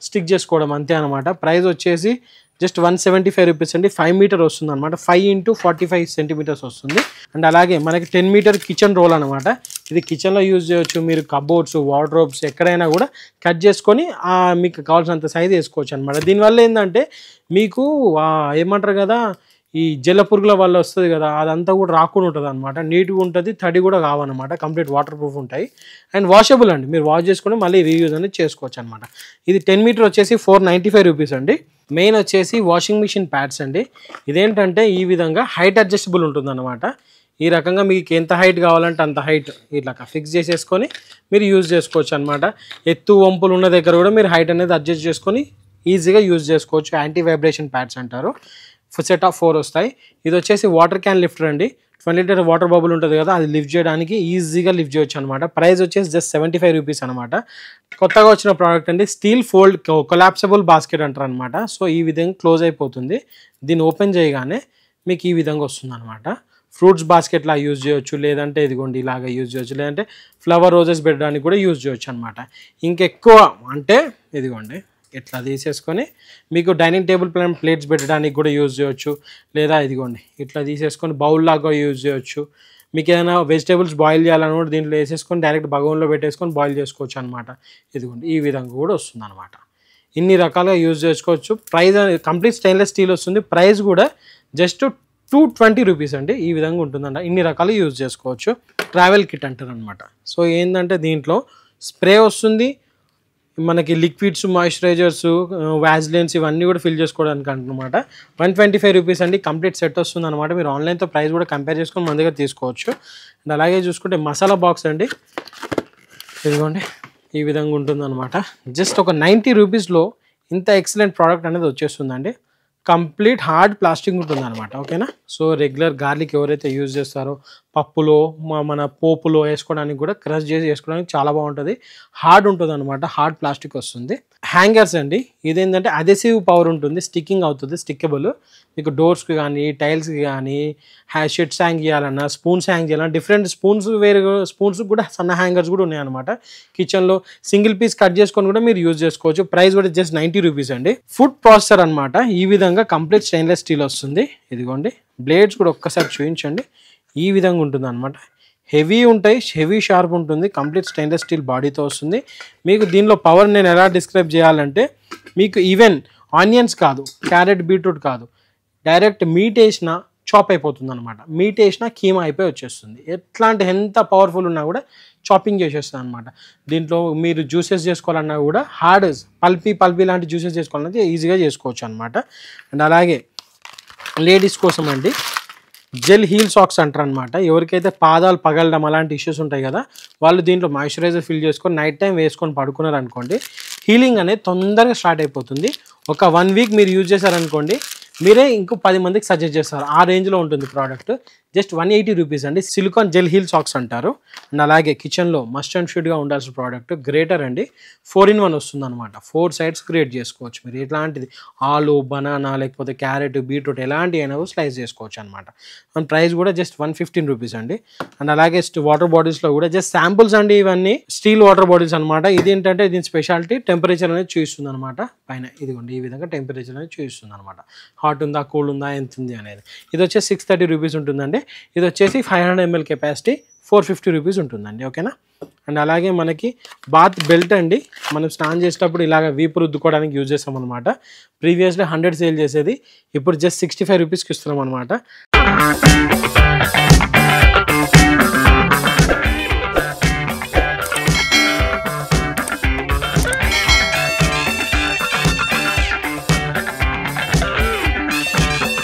స్టిక్ చేసుకోవడం అంతే అనమాట. ప్రైస్ వచ్చేసి జస్ట్ 175 రూపీస్ అండి. 5 మీటర్ వస్తుంది అనమాట, 5 × 45 సెంటీమీటర్స్ వస్తుంది. అండ్ అలాగే మనకి 10 మీటర్ కిచెన్ రోల్ అనమాట. ఇది కిచెన్లో యూజ్ చేయొచ్చు, మీరు కబోర్డ్స్, వార్డ్రోబ్స్ ఎక్కడైనా కూడా కట్ చేసుకొని మీకు కావాల్సినంత సైజ్ వేసుకోవచ్చు అనమాట. దీనివల్ల ఏంటంటే మీకు ఏమంటారు కదా, ఈ జల పురుగుల వల్ల వస్తుంది కదా, అదంతా కూడా రాకుండా ఉంటుంది అనమాట. నీట్గా ఉంటుంది, తడి కూడా కావన్నమాట, కంప్లీట్ వాటర్ ప్రూఫ్ ఉంటాయి. అండ్ వాషబుల్ అండి, మీరు వాష్ చేసుకుని మళ్ళీ రీయూజ్ అనేది చేసుకోవచ్చు అనమాట. ఇది 10 మీటర్ వచ్చేసి 495 రూపీస్ అండి. మెయిన్ వచ్చేసి వాషింగ్ మిషన్ ప్యాడ్స్ అండి. ఇదేంటంటే ఈ విధంగా హైట్ అడ్జస్టబుల్ ఉంటుంది అనమాట. ఈ రకంగా మీకు ఎంత హైట్ కావాలంటే అంత హైట్ ఇట్లా ఫిక్స్ చేసేసుకొని మీరు యూజ్ చేసుకోవచ్చు అనమాట. ఎత్తు వంపులు ఉన్న దగ్గర కూడా మీరు హైట్ అనేది అడ్జస్ట్ చేసుకొని ఈజీగా యూజ్ చేసుకోవచ్చు. యాంటీ వైబ్రేషన్ ప్యాడ్స్ అంటారు. సెట్ ఆఫ్ 4 వస్తాయి. ఇది వచ్చేసి వాటర్ క్యాన్ లిఫ్టర్ అండి. 20 లీటర్ వాటర్ బబుల్ ఉంటుంది కదా, అది లిఫ్ట్ చేయడానికి ఈజీగా లిఫ్ట్ చేయొచ్చు అనమాట. ప్రైస్ వచ్చేసి జస్ట్ 75 రూపీస్ అనమాట. కొత్తగా వచ్చిన ప్రోడక్ట్ అండి, స్టీల్ ఫోల్డ్ కొలాప్సబుల్ బాస్కెట్ అంటారు అనమాట. సో ఈ విధంగా క్లోజ్ అయిపోతుంది. దీన్ని ఓపెన్ చేయగానే మీకు ఈ విధంగా వస్తుంది అనమాట. ఫ్రూట్స్ బాస్కెట్లా యూజ్ చేయొచ్చు, లేదంటే ఇదిగోండి ఇలాగా యూజ్ చేయొచ్చు, లేదంటే ఫ్లవర్ రోజెస్ పెట్టడానికి కూడా యూజ్ చేయొచ్చు అనమాట. ఇంకెక్కువ అంటే ఇదిగోండి ఇట్లా తీసేసుకొని మీకు డైనింగ్ టేబుల్ పైన ప్లేట్స్ పెట్టడానికి కూడా యూజ్ చేయొచ్చు, లేదా ఇదిగోండి ఇట్లా తీసేసుకొని బౌల్ లాగా యూజ్ చేయొచ్చు. మీకు ఏదైనా వెజిటేబుల్స్ బాయిల్ చేయాలని కూడా దీంట్లో వేసేసుకొని డైరెక్ట్ బగోన్లో పెట్టేసుకొని బాయిల్ చేసుకోవచ్చు అనమాట. ఇదిగోండి ఈ విధంగా కూడా వస్తుంది అనమాట. ఇన్ని రకాలుగా యూజ్ చేసుకోవచ్చు. ప్రైస్ కంప్లీట్ స్టెయిన్లెస్ స్టీల్ వస్తుంది. ప్రైస్ కూడా జస్ట్ 220 రూపీస్ అండి. ఈ విధంగా ఉంటుందంట. ఇన్ని రకాలు యూజ్ చేసుకోవచ్చు. ట్రావెల్ కిట్ అంటారు అనమాట. సో ఏంటంటే దీంట్లో స్ప్రే వస్తుంది, మనకి లిక్విడ్స్, మాయిశ్చరైజర్స్, వ్యాజ్లైన్స్ ఇవన్నీ కూడా ఫిల్ చేసుకోవడానికి అనమాట. 125 రూపీస్ అండి. కంప్లీట్ సెట్ వస్తుంది అనమాట. మీరు ఆన్లైన్తో ప్రైస్ కూడా కంపేర్ చేసుకొని మన దగ్గర తీసుకోవచ్చు. అండ్ అలాగే చూసుకుంటే మసాలా బాక్స్ అండి, ఇదిగోండి ఈ విధంగా ఉంటుందన్నమాట. జస్ట్ ఒక 90 రూపీస్లో ఇంత ఎక్సలెంట్ ప్రోడక్ట్ అనేది వచ్చేస్తుందండి. కంప్లీట్ హార్డ్ ప్లాస్టిక్ ఉంటుంది అనమాట. ఓకేనా. సో రెగ్యులర్ గార్లిక్ ఎవరైతే యూజ్ చేస్తారో పప్పులో మన పోపులో వేసుకోవడానికి కూడా క్రష్ చేసి వేసుకోవడానికి చాలా బాగుంటుంది. హార్డ్ ఉంటుంది అనమాట. హార్డ్ ప్లాస్టిక్ వస్తుంది. హ్యాంగర్స్ అండి, ఇదేంటంటే అదెసివ్ పవర్ ఉంటుంది, స్టిక్కింగ్ అవుతుంది, స్టిక్కబుల్. మీకు డోర్స్కి కానీ టైల్స్కి కానీ షెడ్స్ హ్యాంగ్ చేయాలన్నా, స్పూన్స్ హ్యాంగ్ చేయాలన్నా, డిఫరెంట్ స్పూన్స్ వేరే స్పూన్స్ కూడా సన్న హ్యాంగర్స్ కూడా ఉన్నాయన్నమాట. కిచెన్లో సింగిల్ పీస్ కట్ చేసుకొని కూడా మీరు యూజ్ చేసుకోవచ్చు. ప్రైస్ కూడా జస్ట్ 90 రూపీస్ అండి. ఫుడ్ ప్రాసెసర్ అనమాట. ఈ విధంగా కంప్లీట్ స్టెయిన్లెస్ స్టీల్ వస్తుంది. ఇదిగోండి బ్లేడ్స్ కూడా ఒక్కసారి చూపించండి. ఈ విధంగా ఉంటుంది అనమాట. హెవీ ఉంటాయి, హెవీ షార్ప్ ఉంటుంది. కంప్లీట్ స్టెయిన్లెస్ స్టీల్ బాడీతో వస్తుంది. మీకు దీనిలో పవర్ నేను ఎలా డిస్క్రైబ్ చేయాలంటే, మీకు ఈవెన్ ఆనియన్స్ కాదు, క్యారెట్, బీట్రూట్ కాదు, డైరెక్ట్ మీట్ వేసిన చాప్ అయిపోతుంది అనమాట. మీట్ వేసిన కీమా అయిపోయి వచ్చేస్తుంది. ఎంత పవర్ఫుల్ ఉన్నా కూడా చాపింగ్ చేసేస్తుంది అనమాట. దీంట్లో మీరు జ్యూసెస్ చేసుకోవాలన్నా కూడా హార్డ్ పల్పీ లాంటి జ్యూసెస్ చేసుకోవాలన్నా ఈజీగా చేసుకోవచ్చు అనమాట. అండ్ అలాగే లేడీస్ కోసం అండి జెల్ హీల్ సాక్స్ అంటారు అనమాట. ఎవరికైతే పాదాలు పగలడం అలాంటి ఇష్యూస్ ఉంటాయి కదా, వాళ్ళు దీంట్లో మాయిశ్చరైజర్ ఫిల్ చేసుకొని నైట్ టైం వేసుకొని పడుకున్నారు అనుకోండి, హీలింగ్ అనేది తొందరగా స్టార్ట్ అయిపోతుంది. ఒక 1 వీక్ మీరు యూజ్ చేశారనుకోండి, మీరే ఇంకో 10 మందికి సజెస్ట్ చేస్తారు. ఆ రేంజ్లో ఉంటుంది ప్రోడక్ట్. జస్ట్ 180 రూపీస్ అండి. సిలికాన్ జెల్ హీల్ సాక్స్ అంటారు. అండ్ అలాగే కిచెన్లో మస్ట్ అండ్ షుడ్గా ఉండాల్సిన ప్రోడక్ట్ గ్రేటర్ అండి. 4-in-1 వస్తుంది అనమాట. 4 సైడ్స్ క్రియేట్ చేసుకోవచ్చు. మీరు ఎట్లాంటిది ఆలు, బనానా, లేకపోతే క్యారెట్, బీట్రూట్ ఎలాంటి అయినా స్లైస్ చేసుకోవచ్చు అనమాట. మన ప్రైస్ కూడా జస్ట్ 115 రూపీస్ అండి. అండ్ అలాగే వాటర్ బాటిల్స్లో కూడా జస్ట్ శాంపుల్స్ అండి. ఇవన్నీ స్టీల్ వాటర్ బాటిల్స్ అనమాట. ఇది ఏంటంటే దీని స్పెషాలిటీ టెంపరేచర్ అనేది చూపిస్తుంది అనమాట. పైన ఇదిగోండి ఈ విధంగా టెంపరేచర్ అనేది చూపిస్తుంది అనమాట. హాట్ ఉందా, కూల్ ఉందా, ఎంత ఉంది అనేది. ఇది వచ్చేసి 630 రూపీస్ ఉంటుందండి. ఇది వచ్చేసి 500 ml కెపాసిటీ, 450 రూపీస్ ఉంటుందండి. ఓకేనా. అండ్ అలాగే మనకి బాత్ బెల్ట్ అండి. మనం స్నానం చేసేటప్పుడు ఇలాగ వీపు రుద్దుకోవడానికి యూజ్ చేస్తాం అనమాట. ప్రీవియస్లీ 100 సేల్ చేసేది, ఇప్పుడు జస్ట్ 65 రూపీస్కి ఇస్తున్నాం అనమాట.